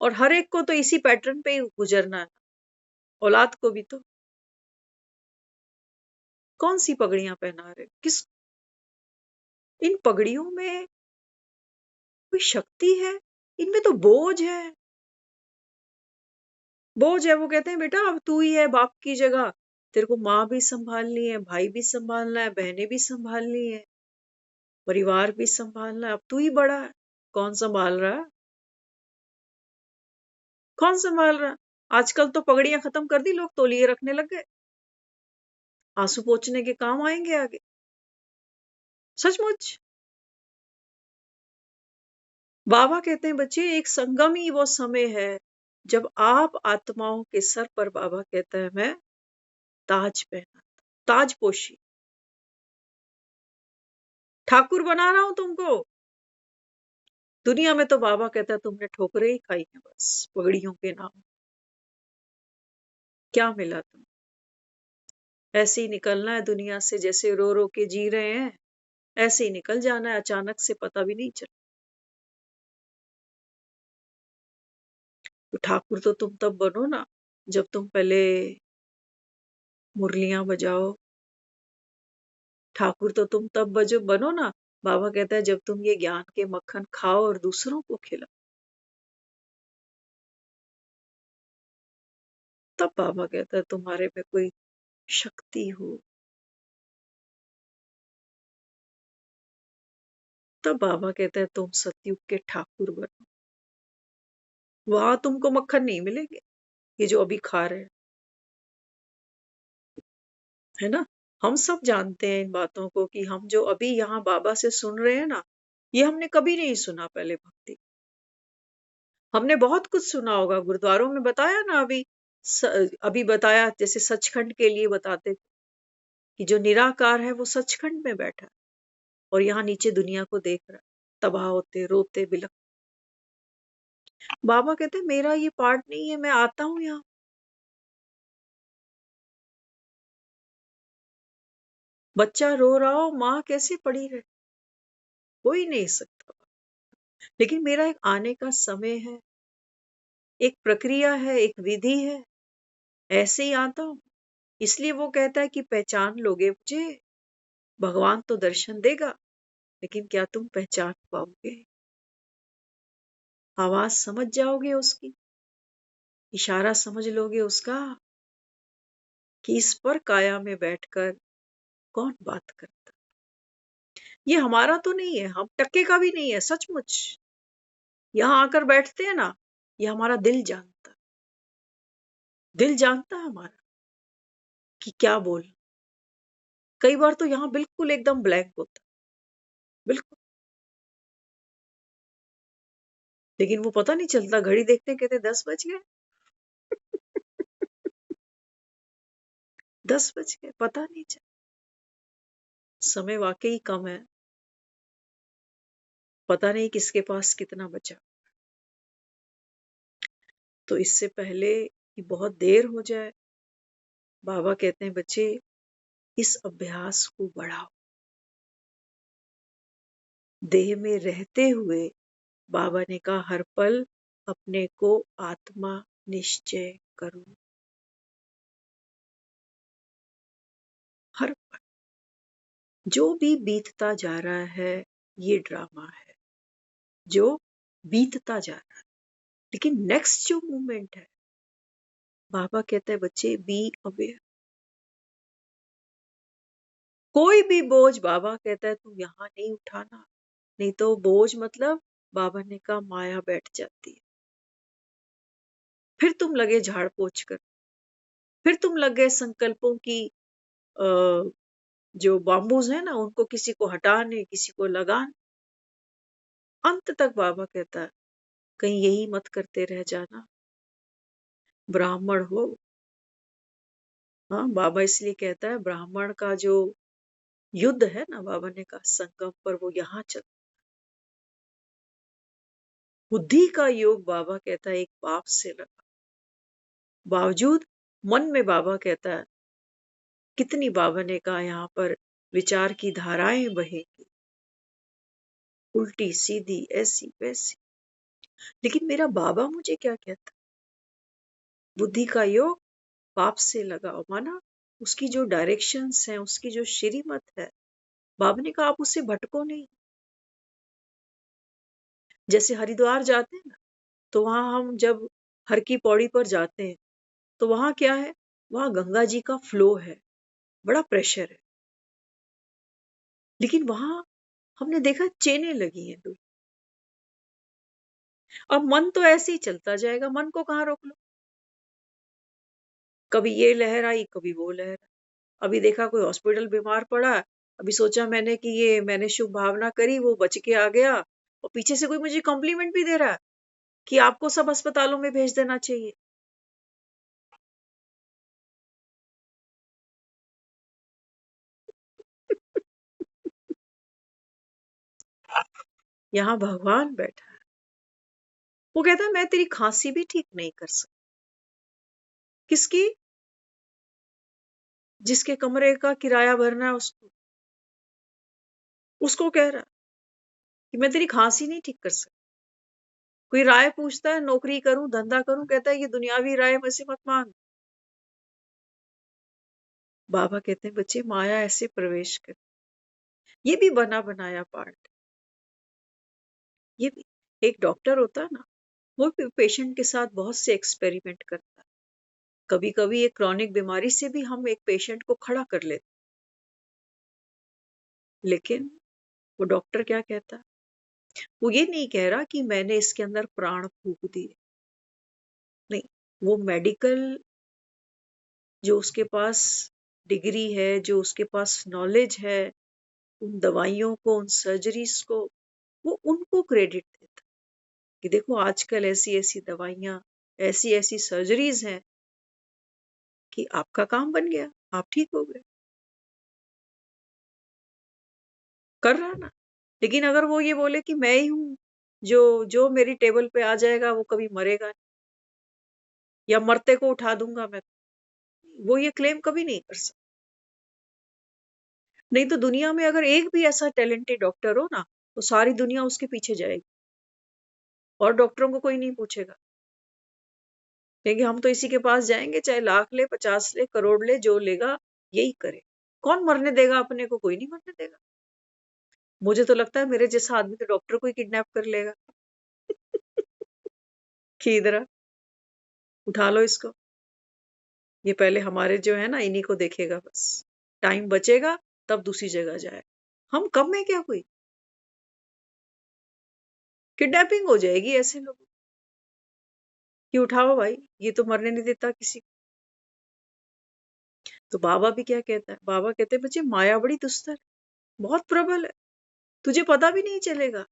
और हर एक को तो इसी पैटर्न पे ही गुजरना है, औलाद को भी। तो कौन सी पगड़ियां पहना रहे? किस इन पगड़ियों में कोई शक्ति है? इनमें तो बोझ है। बोझ है। वो कहते हैं बेटा अब तू ही है बाप की जगह, तेरे को माँ भी संभालनी है, भाई भी संभालना है, बहनें भी संभालनी है, परिवार भी संभालना है। अब तू ही बड़ा है। कौन संभाल रहा है? कौन संभाल रहा है? आजकल तो पगड़ियां खत्म कर दी, लोग तौलिए रखने लग गए। आंसू पोंछने के काम आएंगे आगे। सचमुच। बाबा कहते हैं बच्चे एक संगम ही वो समय है जब आप आत्माओं के सर पर, बाबा कहता है मैं ताज पहना, ताजपोशी, ठाकुर बना रहा हूं तुमको। दुनिया में तो बाबा कहता है तुमने ठोकरें ही खाई हैं बस पगड़ियों के नाम। क्या मिला तुम? ऐसे ही निकलना है दुनिया से, जैसे रो रो के जी रहे हैं ऐसे ही निकल जाना है, अचानक से पता भी नहीं चला। तो ठाकुर तो तुम तब बनो ना जब तुम पहले मुरलियां बजाओ। ठाकुर तो तुम तब बनो ना, बाबा कहता है जब तुम ये ज्ञान के मक्खन खाओ और दूसरों को खिलाओ। तब बाबा कहता है तुम्हारे में कोई शक्ति हो। तब बाबा कहता है तुम सतयुग के ठाकुर बनो। वहां तुमको मक्खन नहीं मिलेंगे ये जो अभी खा रहे हैं, है ना? हम सब जानते हैं इन बातों को कि हम जो अभी यहाँ बाबा से सुन रहे हैं ना, ये हमने कभी नहीं सुना पहले भक्ति। हमने बहुत कुछ सुना होगा, गुरुद्वारों में बताया ना अभी। अभी बताया जैसे सचखंड के लिए बताते कि जो निराकार है वो सचखंड में बैठा है और यहाँ नीचे दुनिया को देख रहा है, तबाह होते रोते बिलख। बाबा कहते हैं मेरा ये पार्ट नहीं है, मैं आता हूं यहाँ। बच्चा रो रहा हो, माँ कैसे पड़ी रहे, कोई नहीं सकता। लेकिन मेरा एक आने का समय है। एक प्रक्रिया है, एक विधि है, ऐसे ही आता हूँ। इसलिए वो कहता है कि पहचान लोगे मुझे, भगवान तो दर्शन देगा, लेकिन क्या तुम पहचान पाओगे? आवाज समझ जाओगे उसकी? इशारा समझ लोगे उसका कि इस पर काया में बैठकर कौन बात करता? ये हमारा तो नहीं है, हम टक्के का भी नहीं है, सचमुच। यहाँ आकर बैठते हैं ना, ये हमारा दिल जानता, दिल जानता है हमारा कि क्या बोल। कई बार तो यहाँ बिल्कुल एकदम ब्लैंक होता, बिल्कुल। लेकिन वो पता नहीं चलता, घड़ी देखते कहते 10 बज गए। 10 बज गए, पता नहीं चला। समय वाकई कम है, पता नहीं किसके पास कितना बचा। तो इससे पहले कि बहुत देर हो जाए, बाबा कहते हैं बच्चे इस अभ्यास को बढ़ाओ। देह में रहते हुए बाबा ने कहा हर पल अपने को आत्मा निश्चय करो। हर पल जो भी बीतता जा रहा है ये ड्रामा है, जो बीतता जा रहा है। लेकिन नेक्स्ट जो मोमेंट है, बाबा कहते हैं बच्चे बी अवेयर। कोई भी बोझ बाबा कहता है तू यहाँ नहीं उठाना, नहीं तो बोझ मतलब बाबा ने कहा माया बैठ जाती है। फिर तुम लगे झाड़ पोछ कर, फिर तुम लग गए संकल्पों की जो बाम्बूज है ना उनको किसी को हटाने, किसी को लगाने। अंत तक बाबा कहता है कहीं यही मत करते रह जाना, ब्राह्मण हो। हाँ, बाबा इसलिए कहता है ब्राह्मण का जो युद्ध है ना, बाबा ने कहा संगम पर वो यहाँ चल। बुद्धि का योग बाबा कहता है एक बाप से लगा, बावजूद मन में बाबा कहता है कितनी, बाबा ने कहा यहाँ पर विचार की धाराएं बहेंगी, उल्टी सीधी ऐसी वैसी। लेकिन मेरा बाबा मुझे क्या कहता, बुद्धि का योग पाप से लगाओ। माना उसकी जो डायरेक्शंस हैं, उसकी जो श्रीमत है, बाबा ने कहा आप उससे भटको नहीं। जैसे हरिद्वार जाते हैं ना, तो वहां हम जब हर की पौड़ी पर जाते हैं तो वहां क्या है, वहां गंगा जी का फ्लो है, बड़ा प्रेशर है। लेकिन वहां हमने देखा चेनें लगी हैं। अब मन तो ऐसे ही चलता जाएगा, मन को कहाँ रोक लो। कभी ये लहर आई, कभी वो लहर आई। अभी देखा कोई हॉस्पिटल बीमार पड़ा, अभी सोचा मैंने कि ये मैंने शुभ भावना करी, वो बच के आ गया, और पीछे से कोई मुझे कॉम्प्लीमेंट भी दे रहा है कि आपको सब अस्पतालों में भेज देना चाहिए। यहाँ भगवान बैठा है, वो कहता है मैं तेरी खांसी भी ठीक नहीं कर सकता। किसकी? जिसके कमरे का किराया भरना है उसको, उसको कह रहा है कि मैं तेरी खांसी नहीं ठीक कर सकता। कोई राय पूछता है नौकरी करूं, धंधा करूं, कहता है ये दुनियावी राय मुझसे मत मांग। बाबा कहते हैं बच्चे माया ऐसे प्रवेश कर, ये भी बना बनाया पार्ट। ये भी एक डॉक्टर होता है ना, वो भी पेशेंट के साथ बहुत से एक्सपेरिमेंट करता है। कभी कभी एक क्रॉनिक बीमारी से भी हम एक पेशेंट को खड़ा कर लेते, लेकिन वो डॉक्टर क्या कहता है, वो ये नहीं कह रहा कि मैंने इसके अंदर प्राण फूंक दिए। नहीं, वो मेडिकल जो उसके पास डिग्री है, जो उसके पास नॉलेज है, उन दवाइयों को, उन सर्जरीज को, वो उनको क्रेडिट देता कि देखो आजकल ऐसी ऐसी दवाइयां, ऐसी ऐसी सर्जरीज हैं कि आपका काम बन गया, आप ठीक हो गए। कर रहा ना। लेकिन अगर वो ये बोले कि मैं ही हूं जो जो मेरी टेबल पे आ जाएगा वो कभी मरेगा नहीं, या मरते को उठा दूंगा मैं, वो ये क्लेम कभी नहीं कर सकता। नहीं तो दुनिया में अगर एक भी ऐसा टैलेंटेड डॉक्टर हो ना, तो सारी दुनिया उसके पीछे जाएगी और डॉक्टरों को कोई नहीं पूछेगा। क्योंकि हम तो इसी के पास जाएंगे, चाहे लाख ले, 50 ले, करोड़ ले, जो लेगा यही करे। कौन मरने देगा अपने को? कोई नहीं मरने देगा। मुझे तो लगता है मेरे जैसा आदमी तो डॉक्टर को ही किडनैप कर लेगा। कि इधर आ, उठा लो इसको। ये पहले हमारे जो है ना इन्हीं को देखेगा बस। टाइम बचेगा तब दूसरी जगह जाए। हम कम है क्या कोई? किडनैपिंग हो जाएगी ऐसे लोगों की। उठाओ भाई, ये तो मरने नहीं देता किसी को। तो बाबा भी क्या कहता है? बाबा कहते हैं बच्चे माया बड़ी दुस्तर है, बहुत प्रबल है, तुझे पता भी नहीं चलेगा।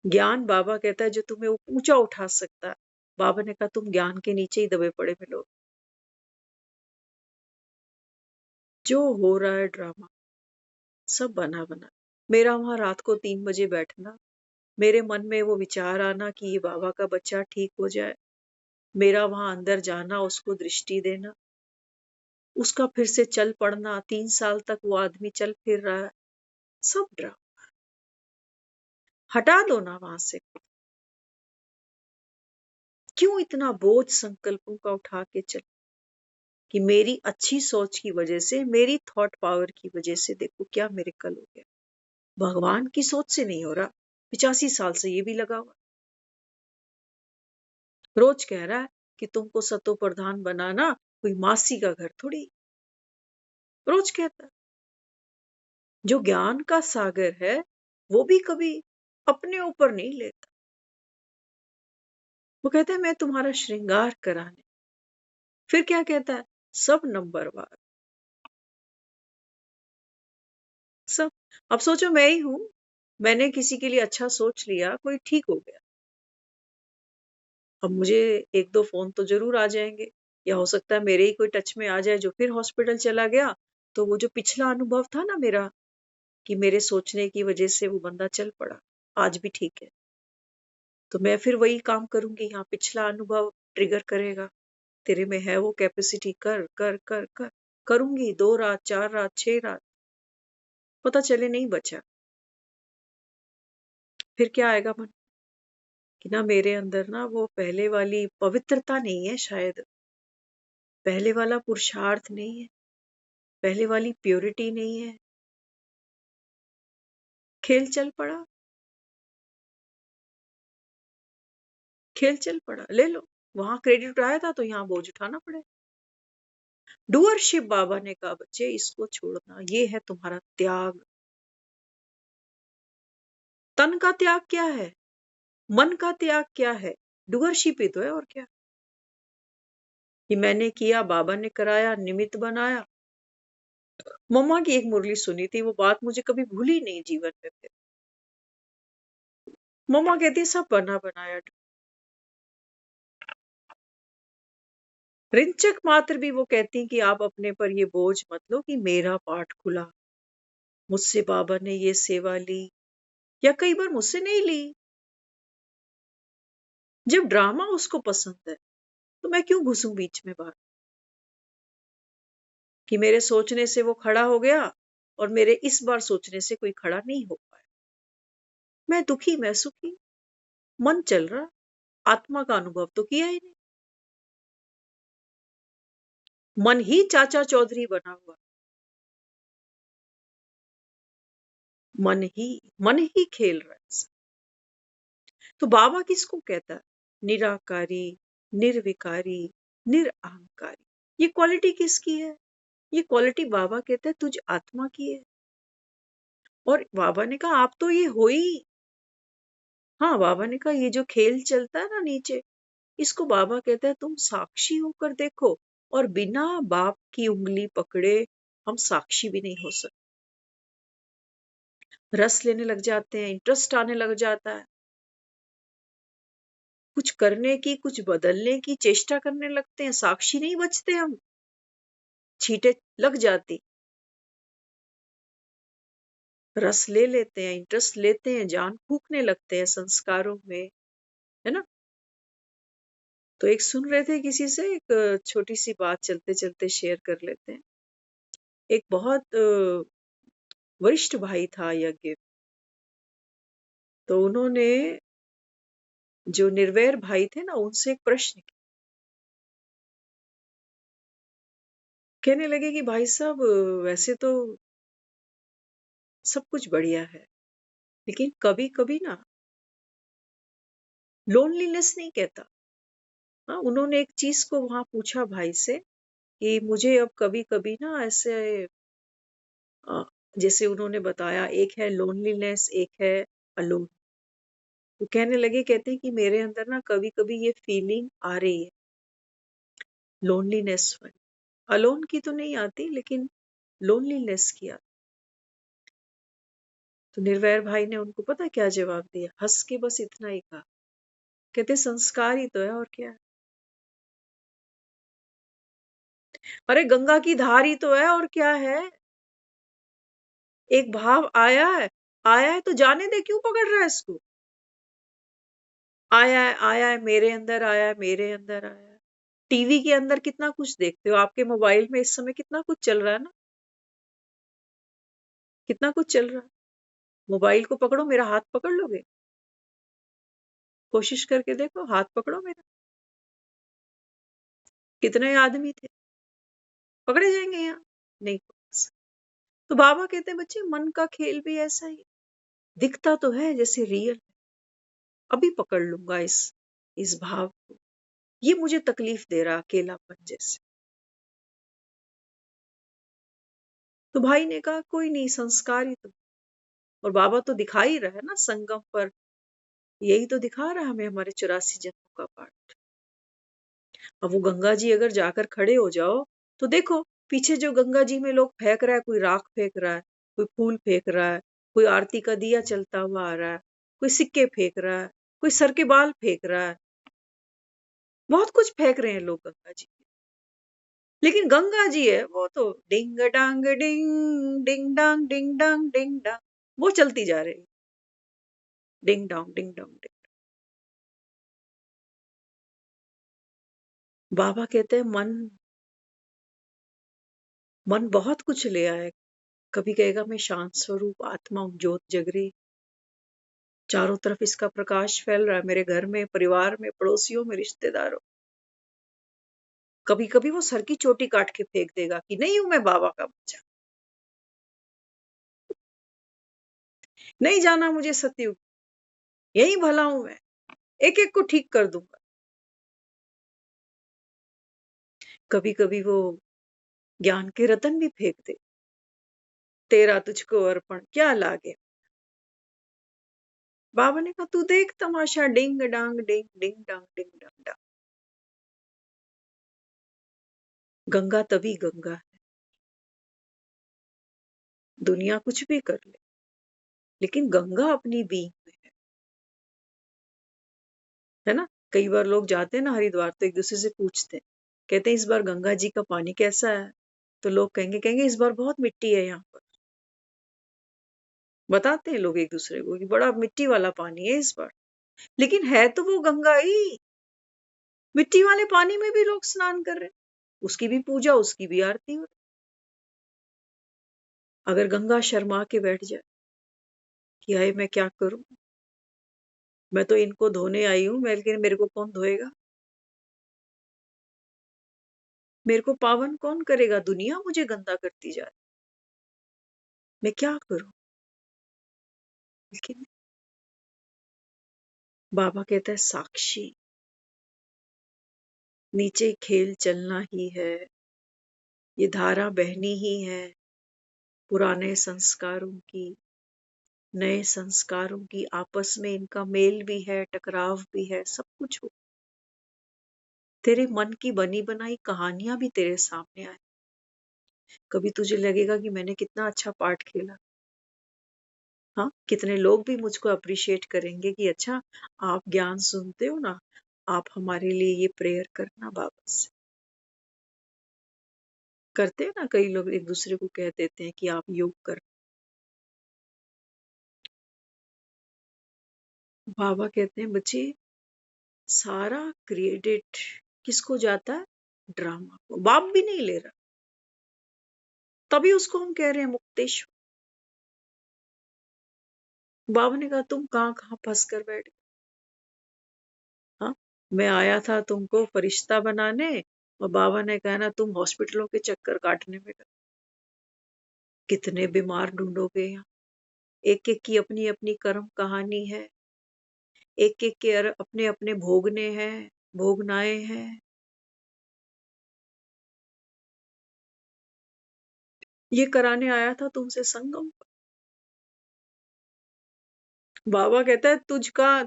ज्ञान बाबा कहता है जो तुम्हें ऊंचा उठा सकता है। बाबा ने कहा तुम ज्ञान के नीचे ही दबे पड़े मिलो। जो हो रहा है ड्रामा सब बना बना। मेरा वहां रात को 3 बजे बैठना, मेरे मन में वो विचार आना कि ये बाबा का बच्चा ठीक हो जाए, मेरा वहां अंदर जाना, उसको दृष्टि देना, उसका फिर से चल पड़ना। 3 साल तक वो आदमी चल फिर रहा है। सब ड्रामा। हटा दो ना वहां से। क्यों इतना बोझ संकल्पों का उठा के चल? कि मेरी अच्छी सोच की वजह से, मेरी थॉट पावर की वजह से देखो क्या मेरे कल हो गया। भगवान की सोच से नहीं हो रहा। 85 साल से ये भी लगा हुआ। रोज कह रहा है कि तुमको सतो प्रधान बनाना कोई मासी का घर थोड़ी। रोज कहता है। जो ज्ञान का सागर है वो भी कभी अपने ऊपर नहीं लेता। वो कहता है मैं तुम्हारा श्रृंगार कराने। फिर क्या कहता है? सब नंबरवार। सब। अब सोचो मैं ही हूं, मैंने किसी के लिए अच्छा सोच लिया, कोई ठीक हो गया। अब मुझे 1-2 फोन तो जरूर आ जाएंगे, या हो सकता है मेरे ही कोई टच में आ जाए जो फिर हॉस्पिटल चला गया। तो वो जो पिछला अनुभव था ना मेरा, कि मेरे सोचने की वजह से वो बंदा चल पड़ा, आज भी ठीक है। तो मैं फिर वही काम करूंगी। यहाँ पिछला अनुभव ट्रिगर करेगा, तेरे में है वो कैपेसिटी, कर कर कर कर। करूंगी 2 रात, 4 रात, 6 रात, पता चले नहीं बचा। फिर क्या आएगा मन कि ना मेरे अंदर ना वो पहले वाली पवित्रता नहीं है शायद, पहले वाला पुरुषार्थ नहीं है, पहले वाली प्योरिटी नहीं है। खेल चल पड़ा। खेल चल पड़ा, ले लो। वहां क्रेडिट उठाया था तो यहाँ बोझ उठाना पड़े। डूअरशिप। बाबा ने कहा बच्चे इसको छोड़ना, ये है तुम्हारा त्याग। तन का त्याग क्या है? मन का त्याग क्या है? डूअरशिप ही तो है, और क्या। कि मैंने किया, बाबा ने कराया, निमित्त बनाया। मम्मा की एक मुरली सुनी थी, वो बात मुझे कभी भूली नहीं जीवन में। फिर मम्मा कहती है सब बना बनाया। रिंचक मात्र भी वो कहती कि आप अपने पर ये बोझ मत लो कि मेरा पाठ खुला, मुझसे बाबा ने ये सेवा ली, या कई बार मुझसे नहीं ली। जब ड्रामा उसको पसंद है तो मैं क्यों घुसूं बीच में बात? कि मेरे सोचने से वो खड़ा हो गया और मेरे इस बार सोचने से कोई खड़ा नहीं हो पाया। मैं दुखी, मैं सुखी, मन चल रहा, आत्मा का अनुभव तो किया ही नहीं। मन ही चाचा चौधरी बना हुआ। मन ही खेल रहा है। तो बाबा किसको कहता है? निराकारी, निर्विकारी, निरअहंकारी। ये क्वालिटी किसकी है? ये क्वालिटी बाबा कहते हैं तुझ आत्मा की है। और बाबा ने कहा आप तो ये हो ही। हाँ, बाबा ने कहा ये जो खेल चलता है ना नीचे, इसको बाबा कहता है तुम साक्षी होकर देखो। और बिना बाप की उंगली पकड़े हम साक्षी भी नहीं हो सकते। रस लेने लग जाते हैं, इंटरेस्ट आने लग जाता है, कुछ करने की, कुछ बदलने की चेष्टा करने लगते हैं, साक्षी नहीं बचते हम। छींटे लग जाती। रस ले लेते हैं, इंटरेस्ट लेते हैं, जान फूकने लगते हैं संस्कारों में, है ना। तो एक सुन रहे थे किसी से, एक छोटी सी बात चलते चलते शेयर कर लेते हैं। एक बहुत वरिष्ठ भाई था यज्ञ। तो उन्होंने जो निर्वैर भाई थे ना, उनसे एक प्रश्न किया। कहने लगे कि भाई साहब, वैसे तो सब कुछ बढ़िया है, लेकिन कभी कभी ना लोनलीनेस नहीं कहता। हाँ, उन्होंने एक चीज को वहां पूछा भाई से कि मुझे अब कभी कभी ना ऐसे अ, जैसे उन्होंने बताया, एक है लोनलीनेस, एक है अलोन। तो कहने लगे, कहते हैं कि मेरे अंदर ना कभी कभी ये फीलिंग आ रही है, लोनलीनेस वाली। अलोन की तो नहीं आती, लेकिन लोनलीनेस की आती। तो निर्वैर भाई ने उनको पता है क्या जवाब दिया? हंस के बस इतना ही कहा, कहते संस्कार ही तो है, और क्या है। अरे गंगा की धार ही तो है, और क्या है। एक भाव आया है, आया है तो जाने दे, क्यों पकड़ रहा है इसको। आया है मेरे अंदर, आया है मेरे अंदर, आया है। टीवी के अंदर कितना कुछ देखते हो, आपके मोबाइल में इस समय कितना कुछ चल रहा है ना, कितना कुछ चल रहा है। मोबाइल को पकड़ो, मेरा हाथ पकड़ लोगे? कोशिश करके देखो, हाथ पकड़ो मेरा। कितने आदमी थे, पकड़े जाएंगे यहाँ? नहीं पकड़ सकते। तो बाबा कहते हैं, बच्चे मन का खेल भी ऐसा ही, दिखता तो है जैसे रियल, अभी पकड़ लूंगा इस भाव को, ये मुझे तकलीफ दे रहा, अकेलापन जैसे। तो भाई ने कहा, कोई नहीं, संस्कार ही तो। और बाबा तो दिखा ही रहा है ना संगम पर, यही तो दिखा रहा है हमें, हमारे 84 जन्मों का पाठ। अब वो गंगा जी अगर जाकर खड़े हो जाओ, तो देखो पीछे जो गंगा जी में लोग फेंक रहा है, कोई राख फेंक रहा है, कोई फूल फेंक रहा है, कोई आरती का दिया चलता हुआ आ रहा है, कोई सिक्के फेंक रहा है, कोई सर के बाल फेंक रहा है, बहुत कुछ फेंक रहे हैं लोग गंगा जी में। लेकिन गंगा जी है, वो तो डिंग डांग डिंग, डिंग डांग डिंग डांग डिंग डांग, वो चलती जा रही, ding dong ding dong ding. बाबा कहते हैं, मन मन बहुत कुछ ले आए। कभी कहेगा मैं शांत स्वरूप आत्मा हूँ, ज्योत जग रही, चारों तरफ इसका प्रकाश फैल रहा है, मेरे घर में, परिवार में, पड़ोसियों में, रिश्तेदारों। कभी कभी वो सर की चोटी काट के फेंक देगा कि नहीं हूं मैं बाबा का बच्चा, नहीं जाना मुझे सतयुग, यही भला हूं मैं, एक एक को ठीक कर दूंगा। कभी कभी वो ज्ञान के रतन भी फेंक दे, तेरा तुझको अर्पण क्या लागे। बाबा ने कहा, तू देख तमाशा, डिंग डांग डिंग, डिंग डांग डिंग डांग डांग। गंगा तभी गंगा है, दुनिया कुछ भी कर ले, लेकिन गंगा अपनी बींग में है ना। कई बार लोग जाते हैं ना हरिद्वार, तो एक दूसरे से पूछते हैं, कहते हैं इस बार गंगा जी का पानी कैसा है? तो लोग कहेंगे कहेंगे इस बार बहुत मिट्टी है यहाँ पर। बताते हैं लोग एक दूसरे को कि बड़ा मिट्टी वाला पानी है इस बार, लेकिन है तो वो गंगा ही। मिट्टी वाले पानी में भी लोग स्नान कर रहे हैं, उसकी भी पूजा, उसकी भी आरती हो रही। अगर गंगा शर्मा के बैठ जाए कि हाय मैं क्या करूं, मैं तो इनको धोने आई हूं, मैं, लेकिन मेरे को कौन धोएगा, मेरे को पावन कौन करेगा, दुनिया मुझे गंदा करती जा रही, मैं क्या करूं। लेकिन बाबा कहता है, साक्षी, नीचे खेल चलना ही है, ये धारा बहनी ही है, पुराने संस्कारों की, नए संस्कारों की, आपस में इनका मेल भी है, टकराव भी है, सब कुछ हो। तेरे मन की बनी बनाई कहानियां भी तेरे सामने आए। कभी तुझे लगेगा कि मैंने कितना अच्छा पार्ट खेला, हाँ, कितने लोग भी मुझको अप्रिशिएट करेंगे कि अच्छा, आप ज्ञान सुनते हो ना, आप हमारे लिए ये प्रेयर करना बाबा से। करते हैं ना, कई लोग एक दूसरे को कह देते हैं कि आप योग कर। बाबा कहते हैं, बच्चे, सारा क्रेडिट किसको जाता है? ड्रामा को। बाप भी नहीं ले रहा, तभी उसको हम कह रहे हैं मुक्तेश्वर। बाबा ने कहा, तुम कहाँ कहाँ फंस कर बैठ गए, मैं आया था तुमको फरिश्ता बनाने और बाबा ने कहा ना तुम हॉस्पिटलों के चक्कर काटने में लगे। कितने बीमार ढूंढोगे यहाँ। एक एक की अपनी अपनी कर्म कहानी है। एक एक के अपने अपने भोगने हैं, भोगनाए हैं। ये कराने आया था तुमसे संगम। बाबा कहता है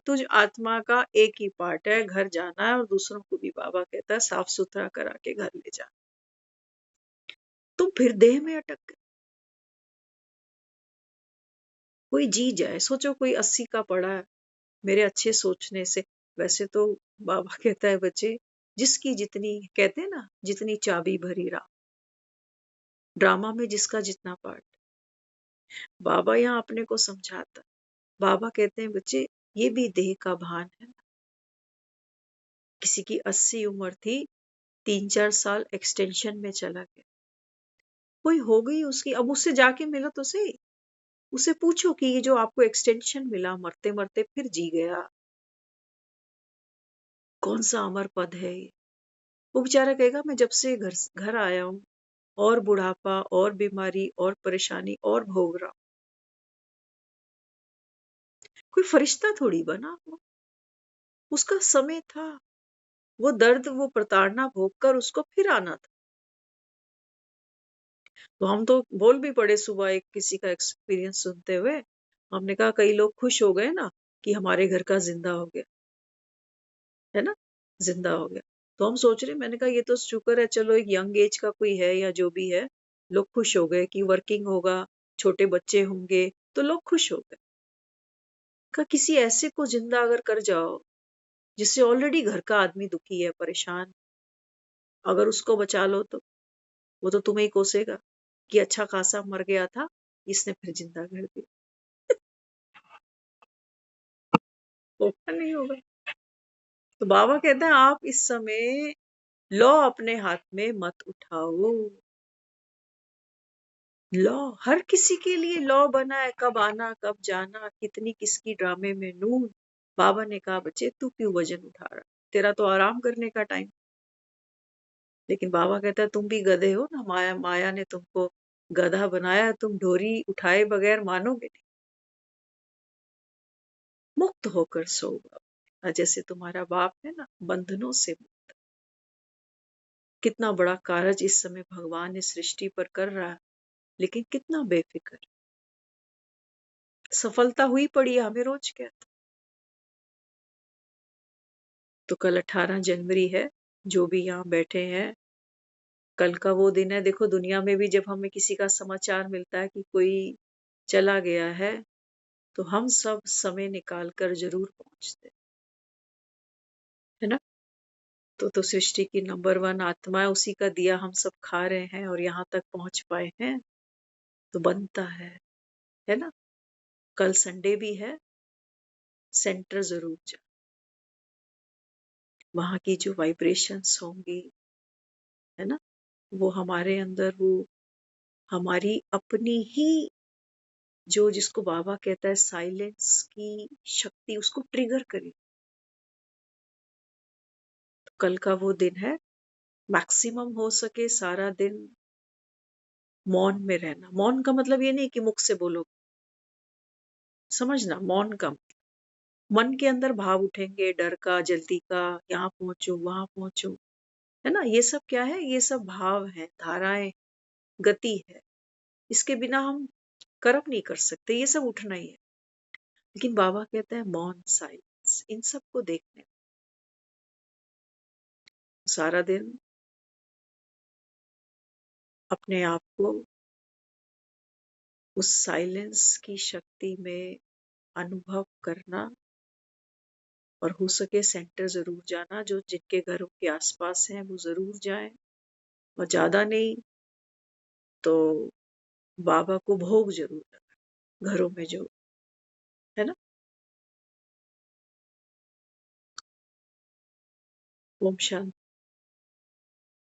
तुझ आत्मा का एक ही पार्ट है, घर जाना है और दूसरों को भी बाबा कहता है साफ सुथरा करा के घर ले जा। तुम फिर देह में अटक गए। कोई जी जाए, सोचो कोई 80 का पड़ा है मेरे अच्छे सोचने से। वैसे तो बाबा कहता है बच्चे, जिसकी जितनी कहते हैं ना, जितनी चाबी भरी राह, ड्रामा में जिसका जितना पार्ट। बाबा यहाँ अपने को समझाता है। बाबा कहते हैं बच्चे, ये भी देह का भान है ना। किसी की 80 उम्र थी, 3-4 साल एक्सटेंशन में चला गया। कोई हो गई उसकी, अब उससे जाके मिलो तो सही। उसे पूछो कि ये जो आपको एक्सटेंशन मिला, मरते मरते फिर जी गया, कौन सा अमर पद है ये। वो बेचारा कहेगा मैं जब से घर घर आया हूं, और बुढ़ापा और बीमारी और परेशानी और भोग रहा हूं। कोई फरिश्ता थोड़ी बना वो। उसका समय था, वो दर्द वो प्रताड़ना भोग कर उसको फिर आना था। तो हम तो बोल भी पड़े सुबह एक किसी का एक्सपीरियंस सुनते हुए। हमने कहा कई लोग खुश हो गए ना कि हमारे घर का जिंदा हो गया, है ना, जिंदा हो गया। तो हम सोच रहे, मैंने कहा ये तो शुक्र है, चलो एक यंग एज का कोई है या जो भी है, लोग खुश हो गए कि वर्किंग होगा, छोटे बच्चे होंगे, तो लोग खुश हो गए। कहा किसी ऐसे को जिंदा अगर कर जाओ जिससे ऑलरेडी घर का आदमी दुखी है, परेशान, अगर उसको बचा लो तो वो तो तुम्हें ही कोसेगा कि अच्छा खासा मर गया था, इसने फिर जिंदा कर दिया। होगा नहीं होगा। तो बाबा कहते हैं आप इस समय लॉ अपने हाथ में मत उठाओ। लॉ हर किसी के लिए लॉ बना है, कब आना कब जाना, कितनी किसकी ड्रामे में नून। बाबा ने कहा बच्चे तू क्यों वजन उठा रहा, तेरा तो आराम करने का टाइम। लेकिन बाबा कहता है तुम भी गधे हो ना, माया माया ने तुमको गधा बनाया, तुम ढोरी उठाए बगैर मानोगे नहीं। मुक्त होकर सो बाबा, जैसे तुम्हारा बाप है ना, बंधनों से। कितना बड़ा कार्य इस समय भगवान इस सृष्टि पर कर रहा है, लेकिन कितना बेफिक्र। सफलता हुई पड़ी है, हमें रोज कहता। तो कल 18 जनवरी है, जो भी यहाँ बैठे हैं, कल का वो दिन है। देखो दुनिया में भी जब हमें किसी का समाचार मिलता है कि कोई चला गया है, तो हम सब समय निकाल कर जरूर पहुंचते, है ना। तो सृष्टि की नंबर 1 आत्मा है, उसी का दिया हम सब खा रहे हैं और यहाँ तक पहुंच पाए हैं। तो बनता है ना। कल संडे भी है, सेंटर जरूर जा। वहां की जो वाइब्रेशंस होंगी, है ना, वो हमारे अंदर वो हमारी अपनी ही जो जिसको बाबा कहता है साइलेंस की शक्ति, उसको ट्रिगर करेगी। तो कल का वो दिन है, मैक्सिमम हो सके सारा दिन मौन में रहना। मौन का मतलब ये नहीं कि मुख से बोलो, समझना मौन का मन के अंदर भाव उठेंगे, डर का, जल्दी का, यहाँ पहुंचो वहां पहुंचो, है ना। ये सब क्या है, ये सब भाव है, धाराएं, गति है। इसके बिना हम कर्म नहीं कर सकते, ये सब उठना ही है। लेकिन बाबा कहते हैं मौन, साइलेंस, इन सबको देखने सारा दिन अपने आप को उस साइलेंस की शक्ति में अनुभव करना। और हो सके सेंटर जरूर जाना, जो जिनके घरों के आसपास हैं वो जरूर जाएं। और ज्यादा नहीं तो बाबा को भोग जरूर लगा घरों में, जो है ना। ओम शांति।